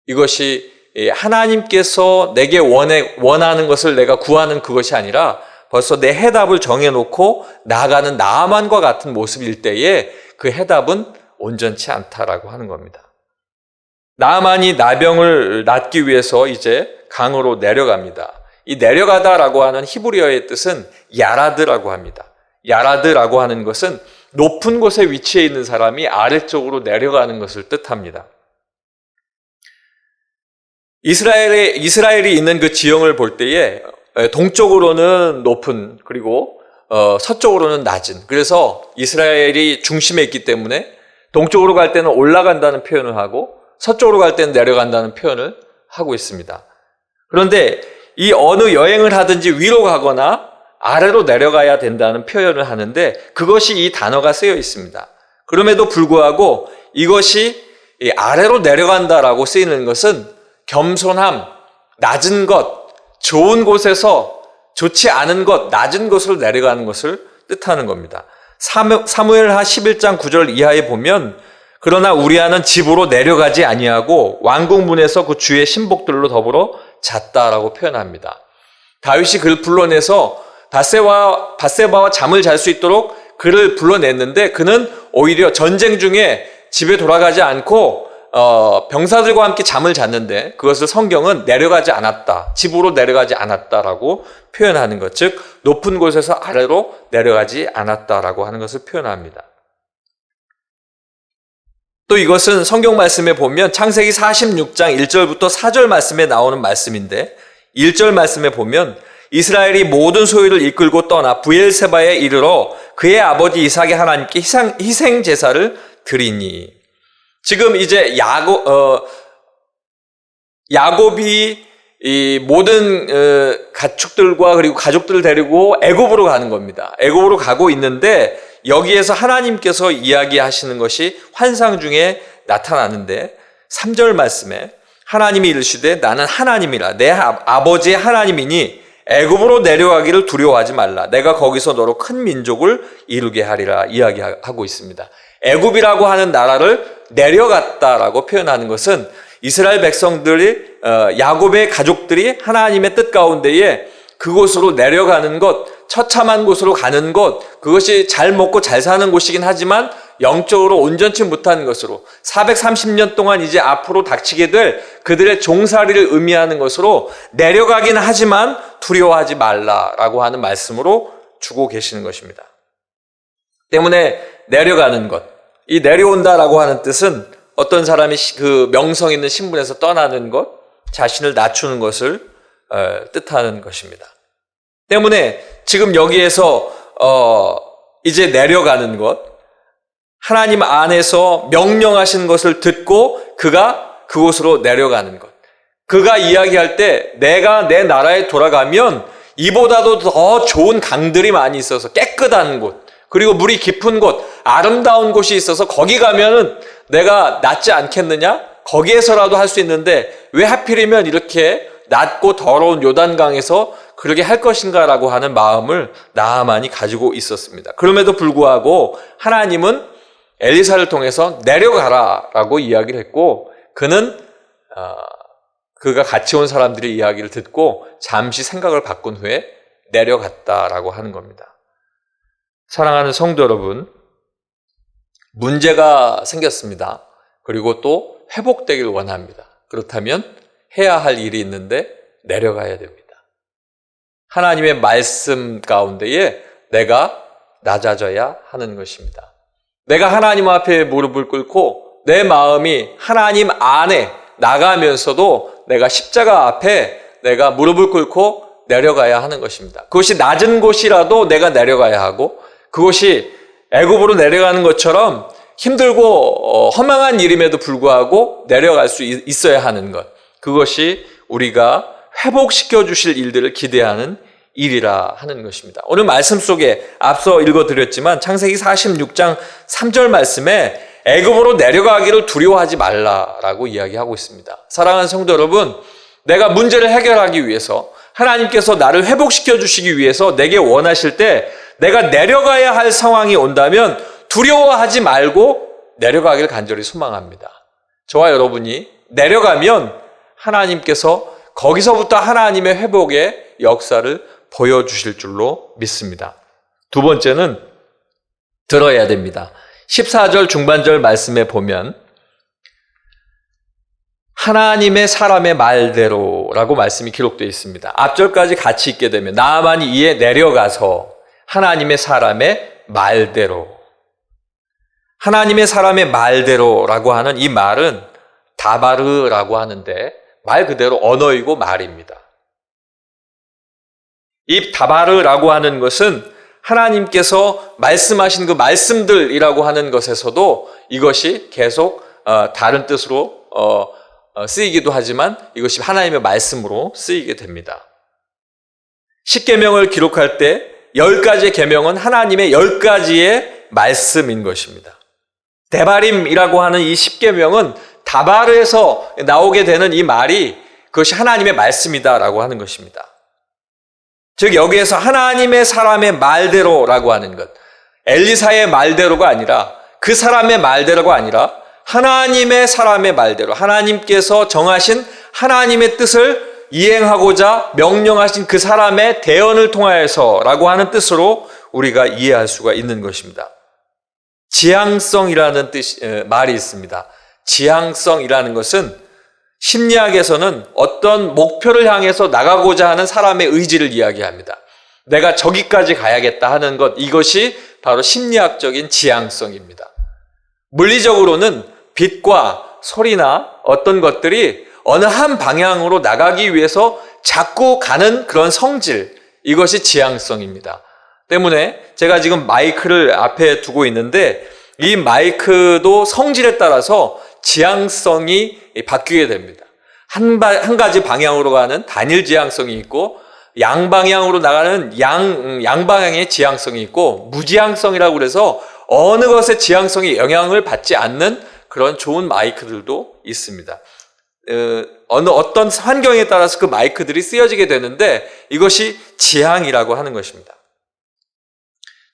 이것이 하나님께서 내게 원하는 것을 내가 구하는 그것이 아니라 벌써 내 해답을 정해놓고 나아가는 나아만과 같은 모습일 때에 그 해답은 온전치 않다라고 하는 겁니다. 나아만이 나병을 낫기 위해서 이제 강으로 내려갑니다. 이 내려가다라고 하는 히브리어의 뜻은 야라드라고 합니다. 야라드라고 하는 것은 높은 곳에 위치해 있는 사람이 아래쪽으로 내려가는 것을 뜻합니다. 이스라엘이 있는 그 지형을 볼 때에 동쪽으로는 높은 그리고 서쪽으로는 낮은, 그래서 이스라엘이 중심에 있기 때문에 동쪽으로 갈 때는 올라간다는 표현을 하고 서쪽으로 갈 때는 내려간다는 표현을 하고 있습니다. 그런데 이 어느 여행을 하든지 위로 가거나 아래로 내려가야 된다는 표현을 하는데 그것이 이 단어가 쓰여 있습니다. 그럼에도 불구하고 이것이 아래로 내려간다라고 쓰이는 것은 겸손함, 낮은 것, 좋은 곳에서 좋지 않은 것, 낮은 곳으로 내려가는 것을 뜻하는 겁니다. 사무엘하 11장 9절 이하에 보면 그러나 우리아는 집으로 내려가지 아니하고 왕궁 문에서 그 주의 신복들로 더불어 잤다라고 표현합니다. 다윗이 그를 불러내서 밧세바와 잠을 잘 수 있도록 그를 불러냈는데 그는 오히려 전쟁 중에 집에 돌아가지 않고 병사들과 함께 잠을 잤는데 그것을 성경은 내려가지 않았다, 집으로 내려가지 않았다라고 표현하는 것, 즉 높은 곳에서 아래로 내려가지 않았다라고 하는 것을 표현합니다. 또 이것은 성경 말씀에 보면 창세기 46장 1절부터 4절 말씀에 나오는 말씀인데 1절 말씀에 보면 이스라엘이 모든 소유를 이끌고 떠나 브엘세바에 이르러 그의 아버지 이삭의 하나님께 희생 제사를 드리니. 지금 이제 야곱이 이 모든 가축들과 그리고 가족들을 데리고 애굽으로 가는 겁니다. 애굽으로 가고 있는데 여기에서 하나님께서 이야기하시는 것이 환상 중에 나타나는데 3절 말씀에 하나님이 이르시되 나는 하나님이라 내 아버지의 하나님이니 애굽으로 내려가기를 두려워하지 말라. 내가 거기서 너로 큰 민족을 이루게 하리라 이야기하고 있습니다. 애굽이라고 하는 나라를 내려갔다라고 표현하는 것은 이스라엘 백성들이 야곱의 가족들이 하나님의 뜻 가운데에 그곳으로 내려가는 것, 처참한 곳으로 가는 것, 그것이 잘 먹고 잘 사는 곳이긴 하지만 영적으로 온전치 못한 것으로 430년 동안 이제 앞으로 닥치게 될 그들의 종살이를 의미하는 것으로 내려가긴 하지만 두려워하지 말라라고 하는 말씀으로 주고 계시는 것입니다. 때문에 내려가는 것, 이 내려온다라고 하는 뜻은 어떤 사람이 그 명성 있는 신분에서 떠나는 것, 자신을 낮추는 것을 뜻하는 것입니다. 때문에 지금 여기에서 이제 내려가는 것, 하나님 안에서 명령하신 것을 듣고 그가 그곳으로 내려가는 것. 그가 이야기할 때 내가 내 나라에 돌아가면 이보다도 더 좋은 강들이 많이 있어서 깨끗한 곳, 그리고 물이 깊은 곳, 아름다운 곳이 있어서 거기 가면은 내가 낫지 않겠느냐? 거기에서라도 할 수 있는데 왜 하필이면 이렇게 낮고 더러운 요단강에서 그렇게 할 것인가라고 하는 마음을 나아만이 가지고 있었습니다. 그럼에도 불구하고 하나님은 엘리사를 통해서 내려가라라고 이야기를 했고 그는 그가 같이 온 사람들의 이야기를 듣고 잠시 생각을 바꾼 후에 내려갔다라고 하는 겁니다. 사랑하는 성도 여러분, 문제가 생겼습니다. 그리고 또 회복되길 원합니다. 그렇다면 해야 할 일이 있는데 내려가야 됩니다. 하나님의 말씀 가운데에 내가 낮아져야 하는 것입니다. 내가 하나님 앞에 무릎을 꿇고 내 마음이 하나님 안에 나가면서도 내가 십자가 앞에 내가 무릎을 꿇고 내려가야 하는 것입니다. 그것이 낮은 곳이라도 내가 내려가야 하고 그것이 애굽으로 내려가는 것처럼 힘들고 허망한 일임에도 불구하고 내려갈 수 있어야 하는 것. 그것이 우리가 회복시켜 주실 일들을 기대하는 일이라 하는 것입니다. 오늘 말씀 속에 앞서 읽어드렸지만 창세기 46장 3절 말씀에 애굽으로 내려가기를 두려워하지 말라라고 이야기하고 있습니다. 사랑하는 성도 여러분, 내가 문제를 해결하기 위해서 하나님께서 나를 회복시켜 주시기 위해서 내게 원하실 때 내가 내려가야 할 상황이 온다면 두려워하지 말고 내려가기를 간절히 소망합니다. 저와 여러분이 내려가면 하나님께서 거기서부터 하나님의 회복의 역사를 보여주실 줄로 믿습니다. 두 번째는 들어야 됩니다. 14절 중반절 말씀에 보면 하나님의 사람의 말대로라고 말씀이 기록되어 있습니다. 앞절까지 같이 읽게 되면 나아만이 이에 내려가서 하나님의 사람의 말대로, 하나님의 사람의 말대로라고 하는 이 말은 다바르라고 하는데 말 그대로 언어이고 말입니다. 이 다바르라고 하는 것은 하나님께서 말씀하신 그 말씀들이라고 하는 것에서도 이것이 계속 다른 뜻으로 쓰이기도 하지만 이것이 하나님의 말씀으로 쓰이게 됩니다. 10계명을 기록할 때 10가지의 계명은 하나님의 10가지의 말씀인 것입니다. 데바림이라고 하는 이 10계명은 다바르에서 나오게 되는 이 말이 그것이 하나님의 말씀이다라고 하는 것입니다. 즉 여기에서 하나님의 사람의 말대로라고 하는 것, 엘리사의 말대로가 아니라 그 사람의 말대로가 아니라 하나님의 사람의 말대로, 하나님께서 정하신 하나님의 뜻을 이행하고자 명령하신 그 사람의 대언을 통하여서라고 하는 뜻으로 우리가 이해할 수가 있는 것입니다. 지향성이라는 말이 있습니다. 지향성이라는 것은 심리학에서는 어떤 목표를 향해서 나가고자 하는 사람의 의지를 이야기합니다. 내가 저기까지 가야겠다 하는 것, 이것이 바로 심리학적인 지향성입니다. 물리적으로는 빛과 소리나 어떤 것들이 어느 한 방향으로 나가기 위해서 자꾸 가는 그런 성질, 이것이 지향성입니다. 때문에 제가 지금 마이크를 앞에 두고 있는데 이 마이크도 성질에 따라서 지향성이 바뀌게 됩니다. 한 가지 방향으로 가는 단일 지향성이 있고 양방향으로 나가는 양방향의 지향성이 있고, 무지향성이라고 그래서 어느 것의 지향성이 영향을 받지 않는 그런 좋은 마이크들도 있습니다. 어떤 환경에 따라서 그 마이크들이 쓰여지게 되는데 이것이 지향이라고 하는 것입니다.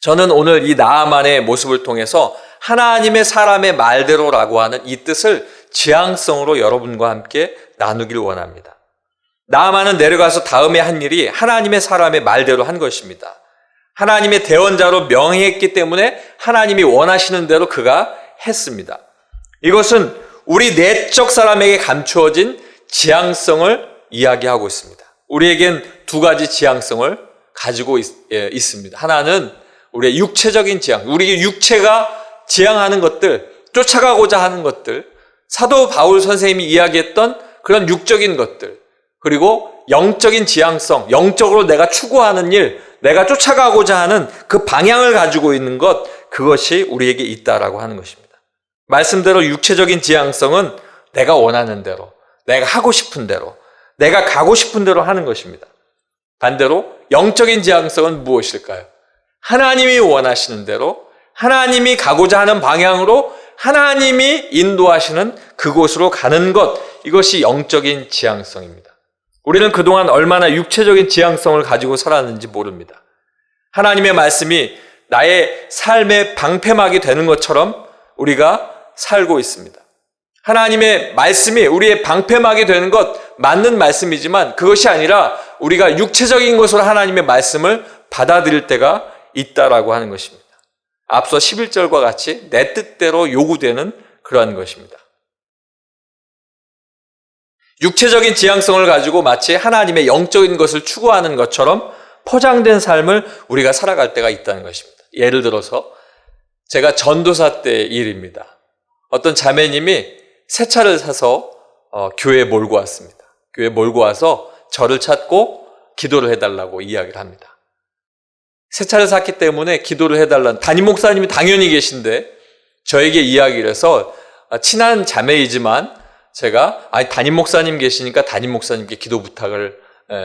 저는 오늘 이 나아만의 모습을 통해서 하나님의 사람의 말대로라고 하는 이 뜻을 지향성으로 여러분과 함께 나누길 원합니다. 나아만은 내려가서 다음에 한 일이 하나님의 사람의 말대로 한 것입니다. 하나님의 대언자로 명예했기 때문에 하나님이 원하시는 대로 그가 했습니다. 이것은 우리 내적 사람에게 감추어진 지향성을 이야기하고 있습니다. 우리에겐 두 가지 지향성을 가지고 있습니다. 하나는 우리의 육체적인 지향, 우리 육체가 지향하는 것들, 쫓아가고자 하는 것들, 사도 바울 선생님이 이야기했던 그런 육적인 것들, 그리고 영적인 지향성, 영적으로 내가 추구하는 일, 내가 쫓아가고자 하는 그 방향을 가지고 있는 것, 그것이 우리에게 있다라고 하는 것입니다. 말씀대로 육체적인 지향성은 내가 원하는 대로, 내가 하고 싶은 대로, 내가 가고 싶은 대로 하는 것입니다. 반대로 영적인 지향성은 무엇일까요? 하나님이 원하시는 대로, 하나님이 가고자 하는 방향으로 하나님이 인도하시는 그곳으로 가는 것, 이것이 영적인 지향성입니다. 우리는 그동안 얼마나 육체적인 지향성을 가지고 살았는지 모릅니다. 하나님의 말씀이 나의 삶의 방패막이 되는 것처럼 우리가 살고 있습니다. 하나님의 말씀이 우리의 방패막이 되는 것 맞는 말씀이지만 그것이 아니라 우리가 육체적인 것으로 하나님의 말씀을 받아들일 때가 있다라고 하는 것입니다. 앞서 11절과 같이 내 뜻대로 요구되는 그러한 것입니다. 육체적인 지향성을 가지고 마치 하나님의 영적인 것을 추구하는 것처럼 포장된 삶을 우리가 살아갈 때가 있다는 것입니다. 예를 들어서 제가 전도사 때의 일입니다. 어떤 자매님이 새 차를 사서 교회에 몰고 왔습니다. 교회에 몰고 와서 저를 찾고 기도를 해달라고 이야기를 합니다. 새 차를 샀기 때문에 기도를 해달라는, 담임 목사님이 당연히 계신데 저에게 이야기를 해서 친한 자매이지만 제가 담임 목사님 계시니까 담임 목사님께 기도 부탁을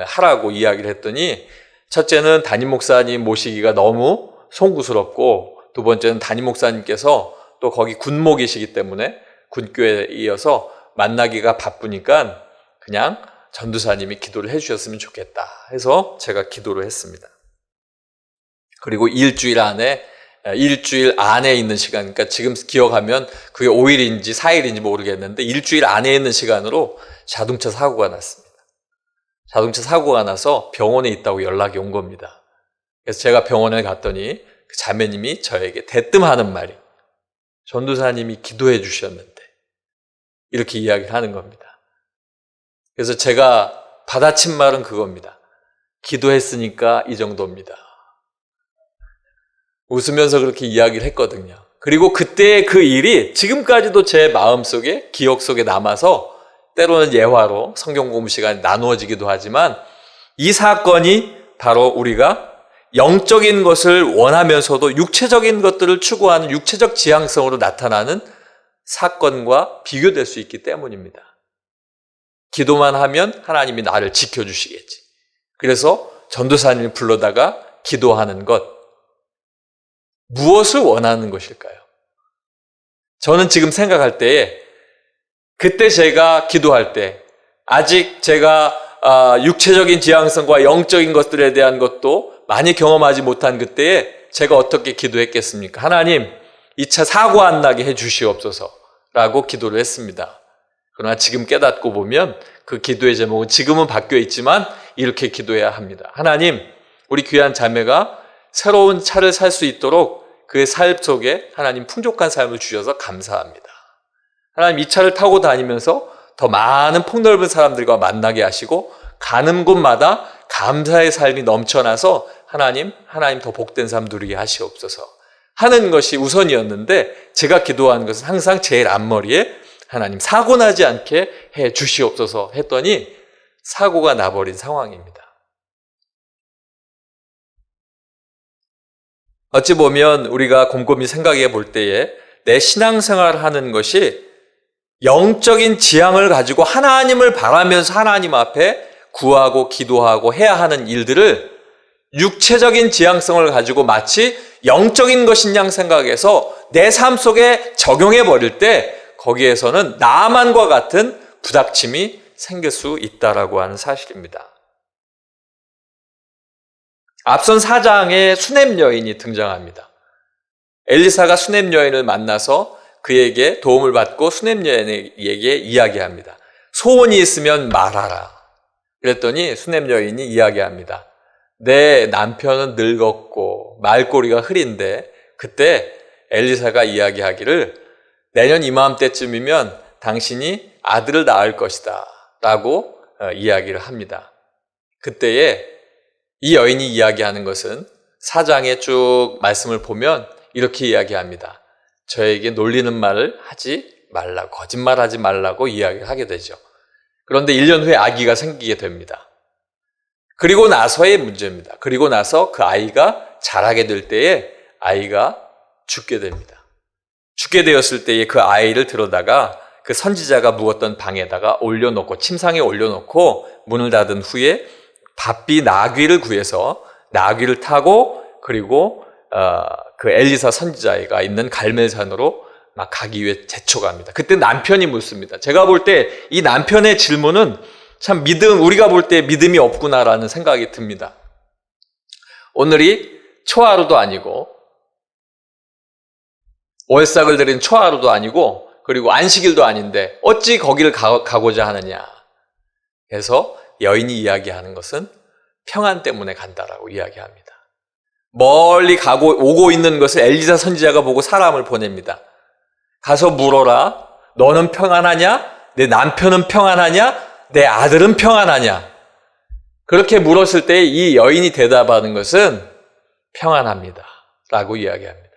하라고 이야기를 했더니, 첫째는 담임 목사님 모시기가 너무 송구스럽고, 두 번째는 담임 목사님께서 또 거기 군목이시기 때문에 군교회에 이어서 만나기가 바쁘니까 그냥 전도사님이 기도를 해주셨으면 좋겠다 해서 제가 기도를 했습니다. 그리고 일주일 안에 있는 시간, 그러니까 지금 기억하면 그게 5일인지 4일인지 모르겠는데 일주일 안에 있는 시간으로 자동차 사고가 났습니다. 자동차 사고가 나서 병원에 있다고 연락이 온 겁니다. 그래서 제가 병원에 갔더니 그 자매님이 저에게 대뜸 하는 말이, 전도사님이 기도해 주셨는데, 이렇게 이야기를 하는 겁니다. 그래서 제가 받아친 말은 그겁니다. 기도했으니까 이 정도입니다. 웃으면서 그렇게 이야기를 했거든요. 그리고 그때의 그 일이 지금까지도 제 마음속에, 기억 속에 남아서 때로는 예화로 성경 공부 시간에 나누어지기도 하지만, 이 사건이 바로 우리가 영적인 것을 원하면서도 육체적인 것들을 추구하는 육체적 지향성으로 나타나는 사건과 비교될 수 있기 때문입니다. 기도만 하면 하나님이 나를 지켜주시겠지. 그래서 전도사님을 불러다가 기도하는 것, 무엇을 원하는 것일까요? 저는 지금 생각할 때에, 그때 제가 기도할 때 아직 제가 육체적인 지향성과 영적인 것들에 대한 것도 많이 경험하지 못한 그때에 제가 어떻게 기도했겠습니까? 하나님, 이 차 사고 안 나게 해 주시옵소서 라고 기도를 했습니다. 그러나 지금 깨닫고 보면 그 기도의 제목은 지금은 바뀌어 있지만 이렇게 기도해야 합니다. 하나님, 우리 귀한 자매가 새로운 차를 살 수 있도록 그의 삶 속에 하나님 풍족한 삶을 주셔서 감사합니다. 하나님, 이 차를 타고 다니면서 더 많은 폭넓은 사람들과 만나게 하시고 가는 곳마다 감사의 삶이 넘쳐나서 하나님 더 복된 삶 누리게 하시옵소서 하는 것이 우선이었는데, 제가 기도한 것은 항상 제일 앞머리에 하나님 사고 나지 않게 해 주시옵소서 했더니 사고가 나버린 상황입니다. 어찌 보면 우리가 곰곰이 생각해 볼 때에 내 신앙생활을 하는 것이 영적인 지향을 가지고 하나님을 바라면서 하나님 앞에 구하고 기도하고 해야 하는 일들을 육체적인 지향성을 가지고 마치 영적인 것인 양 생각해서 내 삶 속에 적용해 버릴 때 거기에서는 나만과 같은 부닥침이 생길 수 있다라고 하는 사실입니다. 앞선 4장에 수냄 여인이 등장합니다. 엘리사가 수냄 여인을 만나서 그에게 도움을 받고 수냄 여인에게 이야기합니다. 소원이 있으면 말하라. 그랬더니 수냄 여인이 이야기합니다. 내 남편은 늙었고 말꼬리가 흐린데, 그때 엘리사가 이야기하기를 내년 이맘때쯤이면 당신이 아들을 낳을 것이다 라고 이야기를 합니다. 그때에 이 여인이 이야기하는 것은 4장에 쭉 말씀을 보면 이렇게 이야기합니다. 저에게 놀리는 말을 하지 말라고, 거짓말하지 말라고 이야기를 하게 되죠. 그런데 1년 후에 아기가 생기게 됩니다. 그리고 나서의 문제입니다. 그리고 나서 그 아이가 자라게 될 때에 아이가 죽게 됩니다. 죽게 되었을 때에 그 아이를 들어다가 그 선지자가 묵었던 방에다가 올려놓고, 침상에 올려놓고 문을 닫은 후에 바삐 나귀를 구해서 나귀를 타고, 그리고 그 엘리사 선지자가 있는 갈멜산으로 막 가기 위해 재촉합니다. 그때 남편이 묻습니다. 제가 볼 때 이 남편의 질문은 참 우리가 볼 때 믿음이 없구나라는 생각이 듭니다. 오늘이 초하루도 아니고 월삭을 드린 초하루도 아니고 그리고 안식일도 아닌데 어찌 거기를 가고자 하느냐 해서 여인이 이야기하는 것은 평안 때문에 간다라고 이야기합니다. 멀리 오고 있는 것을 엘리사 선지자가 보고 사람을 보냅니다. 가서 물어라. 너는 평안하냐? 내 남편은 평안하냐? 내 아들은 평안하냐? 그렇게 물었을 때 이 여인이 대답하는 것은 평안합니다 라고 이야기합니다.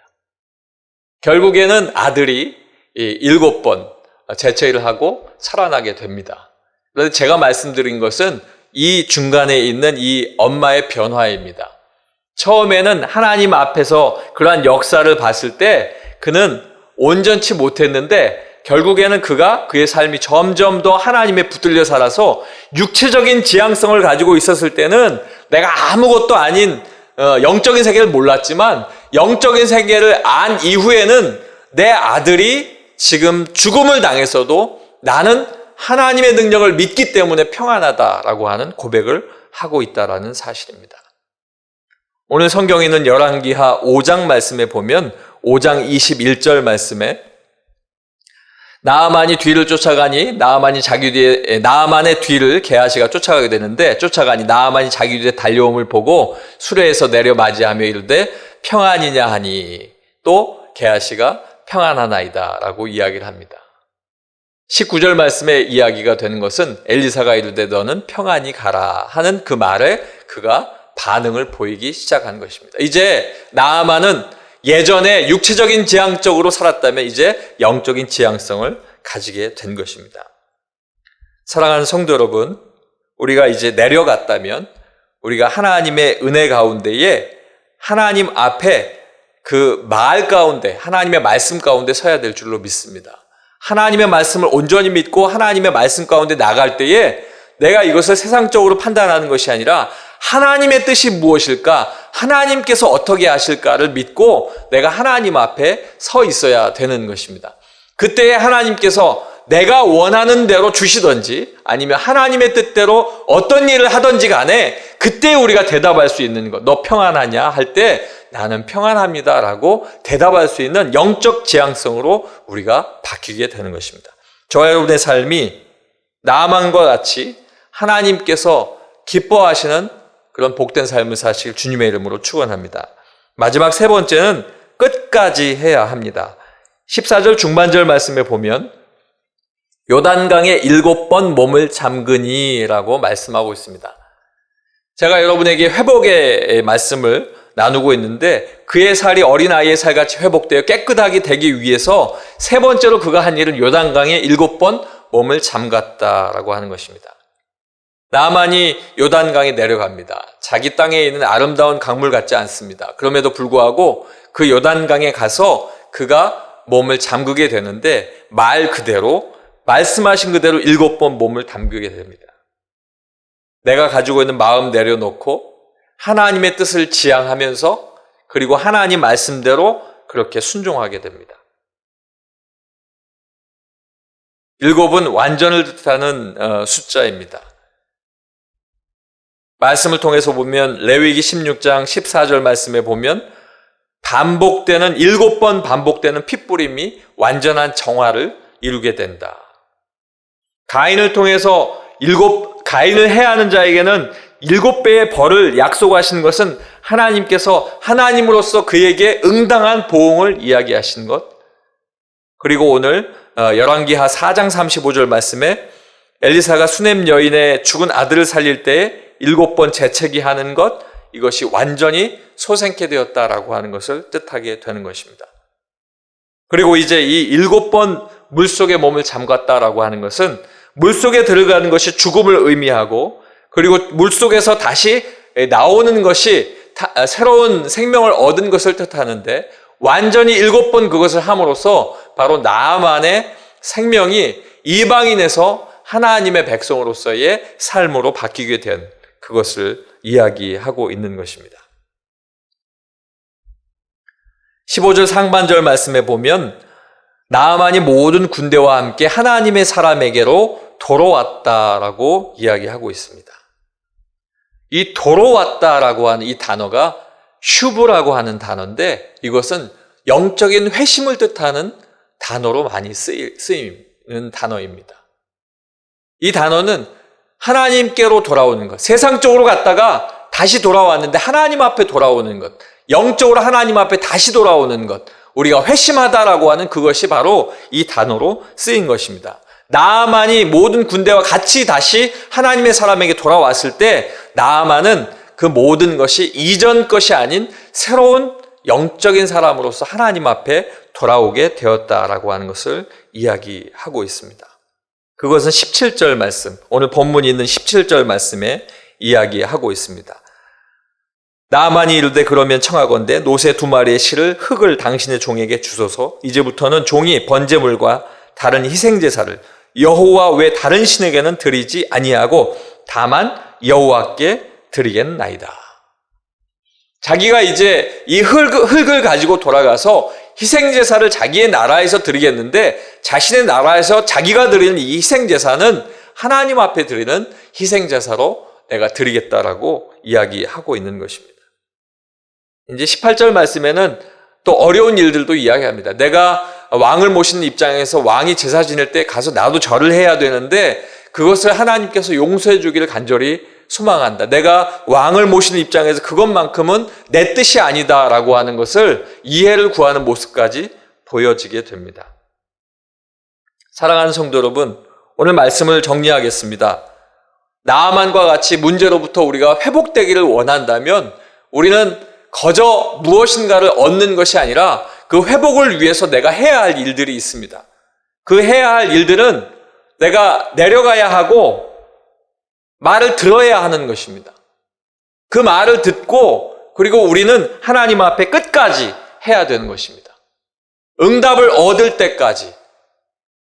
결국에는 아들이 7번 재채기를 하고 살아나게 됩니다. 그런데 제가 말씀드린 것은 이 중간에 있는 이 엄마의 변화입니다. 처음에는 하나님 앞에서 그러한 역사를 봤을 때 그는 온전치 못했는데 결국에는 그의 삶이 점점 더 하나님에 붙들려 살아서 육체적인 지향성을 가지고 있었을 때는 내가 아무것도 아닌 영적인 세계를 몰랐지만 영적인 세계를 안 이후에는 내 아들이 지금 죽음을 당했어도 나는 하나님의 능력을 믿기 때문에 평안하다라고 하는 고백을 하고 있다라는 사실입니다. 오늘 성경에 있는 열왕기하 5장 말씀에 보면 5장 21절 말씀에 나아만이 뒤를 쫓아가니 나아만의 뒤를 게하시가 쫓아가게 되는데 나아만이 자기 뒤에 달려옴을 보고 수레에서 내려 맞이하며 이르되 평안이냐 하니 또 게하시가 평안하나이다 라고 이야기를 합니다. 19절 말씀에 이야기가 되는 것은 엘리사가 이르되 너는 평안히 가라 하는 그 말에 그가 반응을 보이기 시작한 것입니다. 이제 나아만은 예전에 육체적인 지향적으로 살았다면 이제 영적인 지향성을 가지게 된 것입니다. 사랑하는 성도 여러분, 우리가 이제 내려갔다면 우리가 하나님의 은혜 가운데에 하나님 앞에 그 말 가운데 하나님의 말씀 가운데 서야 될 줄로 믿습니다. 하나님의 말씀을 온전히 믿고 하나님의 말씀 가운데 나갈 때에 내가 이것을 세상적으로 판단하는 것이 아니라 하나님의 뜻이 무엇일까? 하나님께서 어떻게 하실까를 믿고 내가 하나님 앞에 서 있어야 되는 것입니다. 그때에 하나님께서 내가 원하는 대로 주시든지 아니면 하나님의 뜻대로 어떤 일을 하든지 간에 그때 우리가 대답할 수 있는 것. 너 평안하냐? 할 때 나는 평안합니다 라고 대답할 수 있는 영적 지향성으로 우리가 바뀌게 되는 것입니다. 저와 여러분의 삶이 나아만과 같이 하나님께서 기뻐하시는 그런 복된 삶을 사실 주님의 이름으로 축원합니다. 마지막 세 번째는 끝까지 해야 합니다. 14절 중반절 말씀에 보면 요단강에 7번 몸을 잠그니 라고 말씀하고 있습니다. 제가 여러분에게 회복의 말씀을 나누고 있는데 그의 살이 어린아이의 살같이 회복되어 깨끗하게 되기 위해서 세 번째로 그가 한 일은 요단강에 7번 몸을 잠갔다라고 하는 것입니다. 나아만이 요단강에 내려갑니다. 자기 땅에 있는 아름다운 강물 같지 않습니다. 그럼에도 불구하고 그 요단강에 가서 그가 몸을 잠그게 되는데 말씀하신 그대로 7번 몸을 담그게 됩니다. 내가 가지고 있는 마음 내려놓고 하나님의 뜻을 지향하면서 그리고 하나님 말씀대로 그렇게 순종하게 됩니다. 7은 완전을 뜻하는 숫자입니다. 말씀을 통해서 보면 레위기 16장 14절 말씀에 보면 반복되는 7번 반복되는 핏부림이 완전한 정화를 이루게 된다. 가인을 통해서 가인을 해하는 자에게는 7배의 벌을 약속하신 것은 하나님께서 하나님으로서 그에게 응당한 보응을 이야기하신 것. 그리고 오늘 열왕기하 4장 35절 말씀에 엘리사가 수넴 여인의 죽은 아들을 살릴 때에 7번 재채기 하는 것, 이것이 완전히 소생케 되었다라고 하는 것을 뜻하게 되는 것입니다. 그리고 이제 이 7번 물속에 몸을 잠갔다라고 하는 것은 물속에 들어가는 것이 죽음을 의미하고 그리고 물속에서 다시 나오는 것이 새로운 생명을 얻은 것을 뜻하는데 완전히 7번 그것을 함으로써 바로 나아만의 생명이 이방인에서 하나님의 백성으로서의 삶으로 바뀌게 된 그것을 이야기하고 있는 것입니다. 15절 상반절 말씀에 보면 나아만이 모든 군대와 함께 하나님의 사람에게로 돌아왔다라고 이야기하고 있습니다. 이 돌아왔다라고 하는 이 단어가 슈브라고 하는 단어인데 이것은 영적인 회심을 뜻하는 단어로 많이 쓰이는 단어입니다. 이 단어는 하나님께로 돌아오는 것, 세상적으로 갔다가 다시 돌아왔는데 하나님 앞에 돌아오는 것, 영적으로 하나님 앞에 다시 돌아오는 것, 우리가 회심하다라고 하는 그것이 바로 이 단어로 쓰인 것입니다. 나아만이 모든 군대와 같이 다시 하나님의 사람에게 돌아왔을 때 나아만은 그 모든 것이 이전 것이 아닌 새로운 영적인 사람으로서 하나님 앞에 돌아오게 되었다라고 하는 것을 이야기하고 있습니다. 그것은 17절 말씀, 오늘 본문이 있는 17절 말씀에 이야기하고 있습니다. 나아만이 이르되 그러면 청하건대 노새 2마리의 실을 흙을 당신의 종에게 주소서. 이제부터는 종이 번제물과 다른 희생제사를 여호와 외 다른 신에게는 드리지 아니하고 다만 여호와께 드리겠나이다. 자기가 이제 이 흙을 가지고 돌아가서 희생제사를 자기의 나라에서 드리겠는데 자신의 나라에서 자기가 드리는 이 희생제사는 하나님 앞에 드리는 희생제사로 내가 드리겠다라고 이야기하고 있는 것입니다. 이제 18절 말씀에는 또 어려운 일들도 이야기합니다. 내가 왕을 모시는 입장에서 왕이 제사 지낼 때 가서 나도 절을 해야 되는데 그것을 하나님께서 용서해 주기를 간절히 소망한다. 내가 왕을 모시는 입장에서 그것만큼은 내 뜻이 아니다라고 하는 것을 이해를 구하는 모습까지 보여지게 됩니다. 사랑하는 성도 여러분, 오늘 말씀을 정리하겠습니다. 나아만과 같이 문제로부터 우리가 회복되기를 원한다면 우리는 거저 무엇인가를 얻는 것이 아니라 그 회복을 위해서 내가 해야 할 일들이 있습니다. 그 해야 할 일들은 내가 내려가야 하고 말을 들어야 하는 것입니다. 그 말을 듣고 그리고 우리는 하나님 앞에 끝까지 해야 되는 것입니다. 응답을 얻을 때까지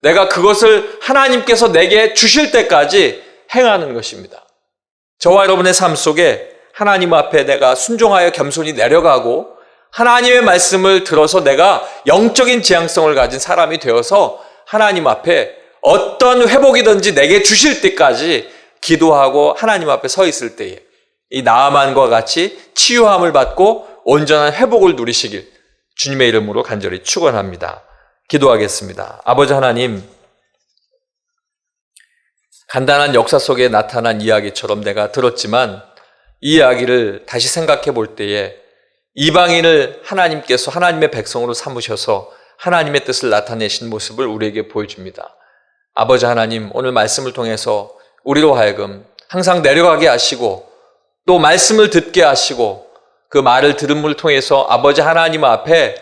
내가 그것을 하나님께서 내게 주실 때까지 행하는 것입니다. 저와 여러분의 삶 속에 하나님 앞에 내가 순종하여 겸손히 내려가고 하나님의 말씀을 들어서 내가 영적인 지향성을 가진 사람이 되어서 하나님 앞에 어떤 회복이든지 내게 주실 때까지 기도하고 하나님 앞에 서 있을 때에 이 나아만과 같이 치유함을 받고 온전한 회복을 누리시길 주님의 이름으로 간절히 축원합니다. 기도하겠습니다. 아버지 하나님, 간단한 역사 속에 나타난 이야기처럼 내가 들었지만 이 이야기를 다시 생각해 볼 때에 이방인을 하나님께서 하나님의 백성으로 삼으셔서 하나님의 뜻을 나타내신 모습을 우리에게 보여줍니다. 아버지 하나님, 오늘 말씀을 통해서 우리로 하여금 항상 내려가게 하시고 또 말씀을 듣게 하시고 그 말을 들음을 통해서 아버지 하나님 앞에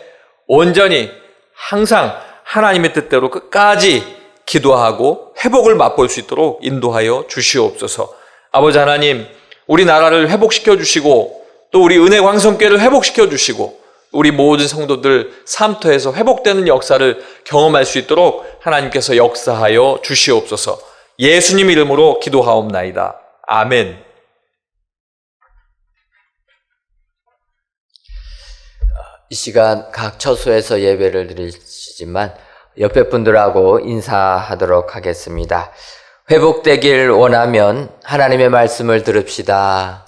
온전히 항상 하나님의 뜻대로 끝까지 기도하고 회복을 맛볼 수 있도록 인도하여 주시옵소서. 아버지 하나님, 우리나라를 회복시켜 주시고 또 우리 은혜 광성교회를 회복시켜 주시고 우리 모든 성도들 삶터에서 회복되는 역사를 경험할 수 있도록 하나님께서 역사하여 주시옵소서. 예수님 이름으로 기도하옵나이다. 아멘. 이 시간 각 처소에서 예배를 드리시지만 옆에 분들하고 인사하도록 하겠습니다. 회복되길 원하면 하나님의 말씀을 들읍시다.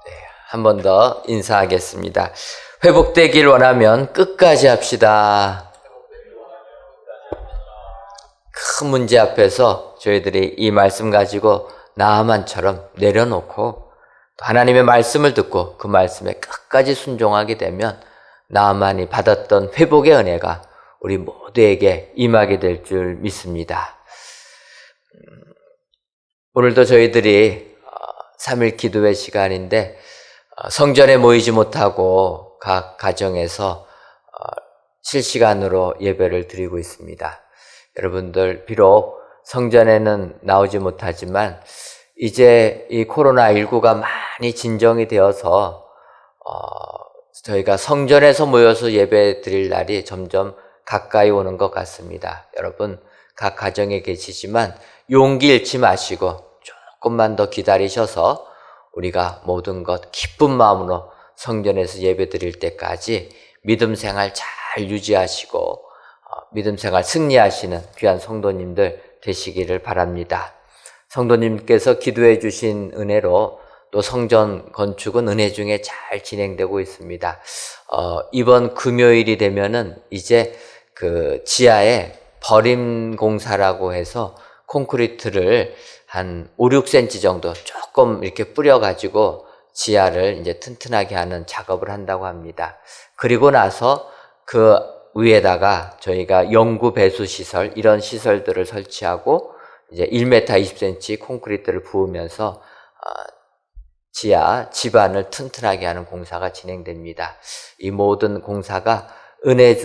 네, 한 번 더 인사하겠습니다. 회복되길 원하면 끝까지 합시다. 큰 문제 앞에서 저희들이 이 말씀 가지고 나아만처럼 내려놓고 또 하나님의 말씀을 듣고 그 말씀에 끝까지 순종하게 되면 나아만이 받았던 회복의 은혜가 우리 모두에게 임하게 될 줄 믿습니다. 오늘도 저희들이 3일 기도회 시간인데 성전에 모이지 못하고 각 가정에서 실시간으로 예배를 드리고 있습니다. 여러분들 비록 성전에는 나오지 못하지만 이제 이 코로나19가 많이 진정이 되어서 저희가 성전에서 모여서 예배 드릴 날이 점점 가까이 오는 것 같습니다. 여러분 각 가정에 계시지만 용기 잃지 마시고 조금만 더 기다리셔서 우리가 모든 것 기쁜 마음으로 성전에서 예배 드릴 때까지 믿음 생활 잘 유지하시고 믿음 생활 승리하시는 귀한 성도님들 되시기를 바랍니다. 성도님께서 기도해 주신 은혜로 또 성전 건축은 은혜 중에 잘 진행되고 있습니다. 이번 금요일이 되면은 이제 그 지하에 버림 공사라고 해서 콘크리트를 한 5, 6cm 정도 조금 이렇게 뿌려가지고 지하를 이제 튼튼하게 하는 작업을 한다고 합니다. 그리고 나서 그 위에다가 저희가 영구 배수 시설, 이런 시설들을 설치하고 이제 1m 20cm 콘크리트를 부으면서 지하 집안을 튼튼하게 하는 공사가 진행됩니다. 이 모든 공사가 은혜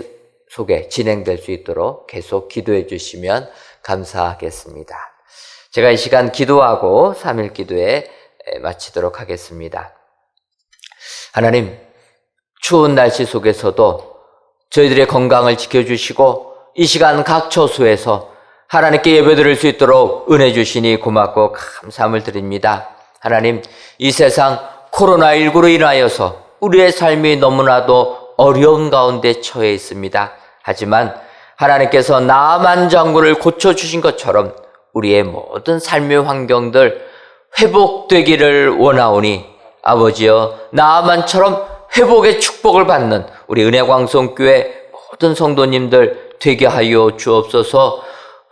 속에 진행될 수 있도록 계속 기도해 주시면 감사하겠습니다. 제가 이 시간 기도하고 3일 기도에 마치도록 하겠습니다. 하나님, 추운 날씨 속에서도 저희들의 건강을 지켜주시고 이 시간 각 처소에서 하나님께 예배드릴 수 있도록 은혜 주시니 고맙고 감사함을 드립니다. 하나님, 이 세상 코로나19로 인하여서 우리의 삶이 너무나도 어려운 가운데 처해 있습니다. 하지만 하나님께서 나아만 장군을 고쳐주신 것처럼 우리의 모든 삶의 환경들 회복되기를 원하오니 아버지여, 나아만처럼 회복의 축복을 받는 우리 은혜광성교회 모든 성도님들 되게 하여 주옵소서.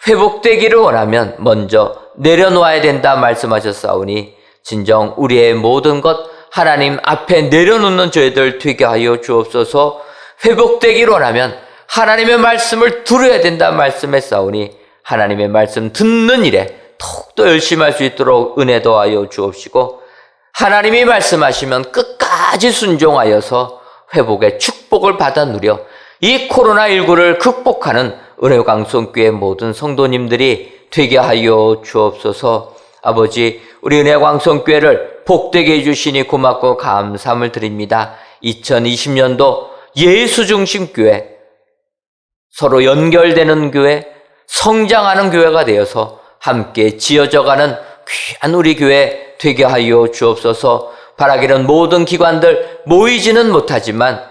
회복되기를 원하면 먼저 내려놓아야 된다 말씀하셨사오니 진정 우리의 모든 것 하나님 앞에 내려놓는 저희들 되게 하여 주옵소서. 회복되기를 원하면 하나님의 말씀을 들어야 된다 말씀했사오니 하나님의 말씀 듣는 일에 더욱더 열심히 할 수 있도록 은혜 더하여 주옵시고 하나님이 말씀하시면 끝까지 순종하여서 회복의 축복을 받아 누려 이 코로나19를 극복하는 은혜광성교회 모든 성도님들이 되게 하여 주옵소서. 아버지, 우리 은혜광성교회를 복되게 해주시니 고맙고 감사함을 드립니다. 2020년도 예수중심 교회, 서로 연결되는 교회, 성장하는 교회가 되어서 함께 지어져가는 귀한 우리 교회 되게 하여 주옵소서. 바라기는 모든 기관들 모이지는 못하지만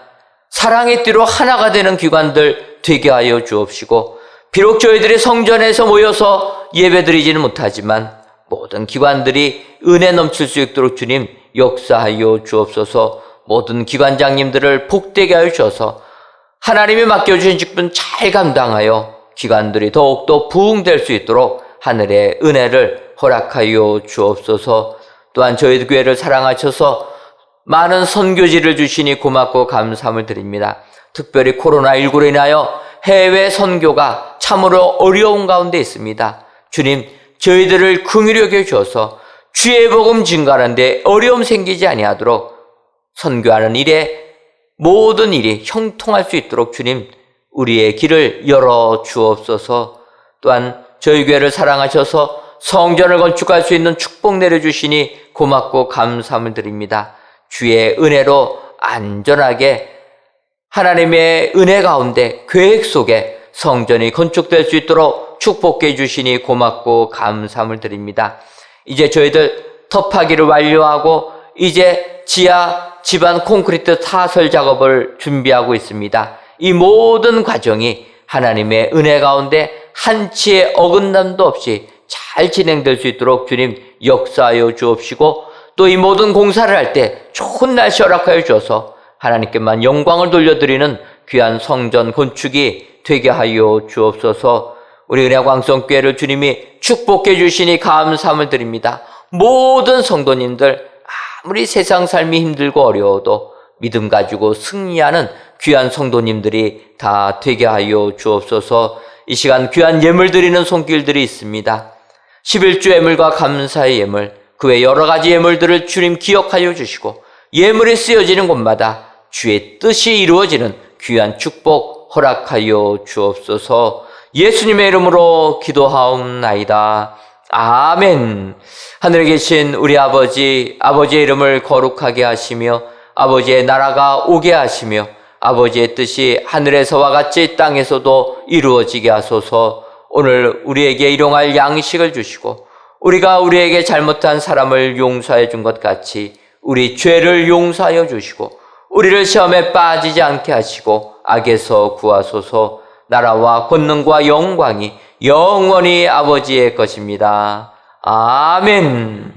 사랑의 띠로 하나가 되는 기관들 되게 하여 주옵시고, 비록 저희들이 성전에서 모여서 예배드리지는 못하지만 모든 기관들이 은혜 넘칠 수 있도록 주님 역사하여 주옵소서. 모든 기관장님들을 복되게 하여 주셔서 하나님이 맡겨주신 직분 잘 감당하여 기관들이 더욱더 부흥될 수 있도록 하늘의 은혜를 허락하여 주옵소서. 또한 저희 교회를 사랑하셔서 많은 선교지를 주시니 고맙고 감사함을 드립니다. 특별히 코로나19로 인하여 해외 선교가 참으로 어려운 가운데 있습니다. 주님, 저희들을 긍휼히 여겨 주셔서 주의 복음 증가하는 데 어려움 생기지 아니하도록 선교하는 일에 모든 일이 형통할 수 있도록 주님 우리의 길을 열어 주옵소서. 또한 저희 교회를 사랑하셔서 성전을 건축할 수 있는 축복 내려주시니 고맙고 감사함을 드립니다. 주의 은혜로 안전하게 하나님의 은혜 가운데 계획 속에 성전이 건축될 수 있도록 축복해 주시니 고맙고 감사함을 드립니다. 이제 저희들 터파기를 완료하고 이제 지하 집안 콘크리트 타설 작업을 준비하고 있습니다. 이 모든 과정이 하나님의 은혜 가운데 한치의 어긋남도 없이 잘 진행될 수 있도록 주님 역사하여 주옵시고, 또 이 모든 공사를 할 때 좋은 날씨 허락하여 주어서 하나님께만 영광을 돌려드리는 귀한 성전 건축이 되게 하여 주옵소서. 우리 은혜광성교회를 주님이 축복해 주시니 감사함을 드립니다. 모든 성도님들 아무리 세상 삶이 힘들고 어려워도 믿음 가지고 승리하는 귀한 성도님들이 다 되게 하여 주옵소서. 이 시간 귀한 예물 드리는 손길들이 있습니다. 11주 예물과 감사의 예물, 그 외 여러 가지 예물들을 주님 기억하여 주시고 예물이 쓰여지는 곳마다 주의 뜻이 이루어지는 귀한 축복 허락하여 주옵소서. 예수님의 이름으로 기도하옵나이다. 아멘. 하늘에 계신 우리 아버지, 아버지의 이름을 거룩하게 하시며 아버지의 나라가 오게 하시며 아버지의 뜻이 하늘에서와 같이 땅에서도 이루어지게 하소서. 오늘 우리에게 일용할 양식을 주시고 우리가 우리에게 잘못한 사람을 용서해 준 것 같이 우리 죄를 용서하여 주시고 우리를 시험에 빠지지 않게 하시고 악에서 구하소서. 나라와 권능과 영광이 영원히 아버지의 것입니다. 아멘.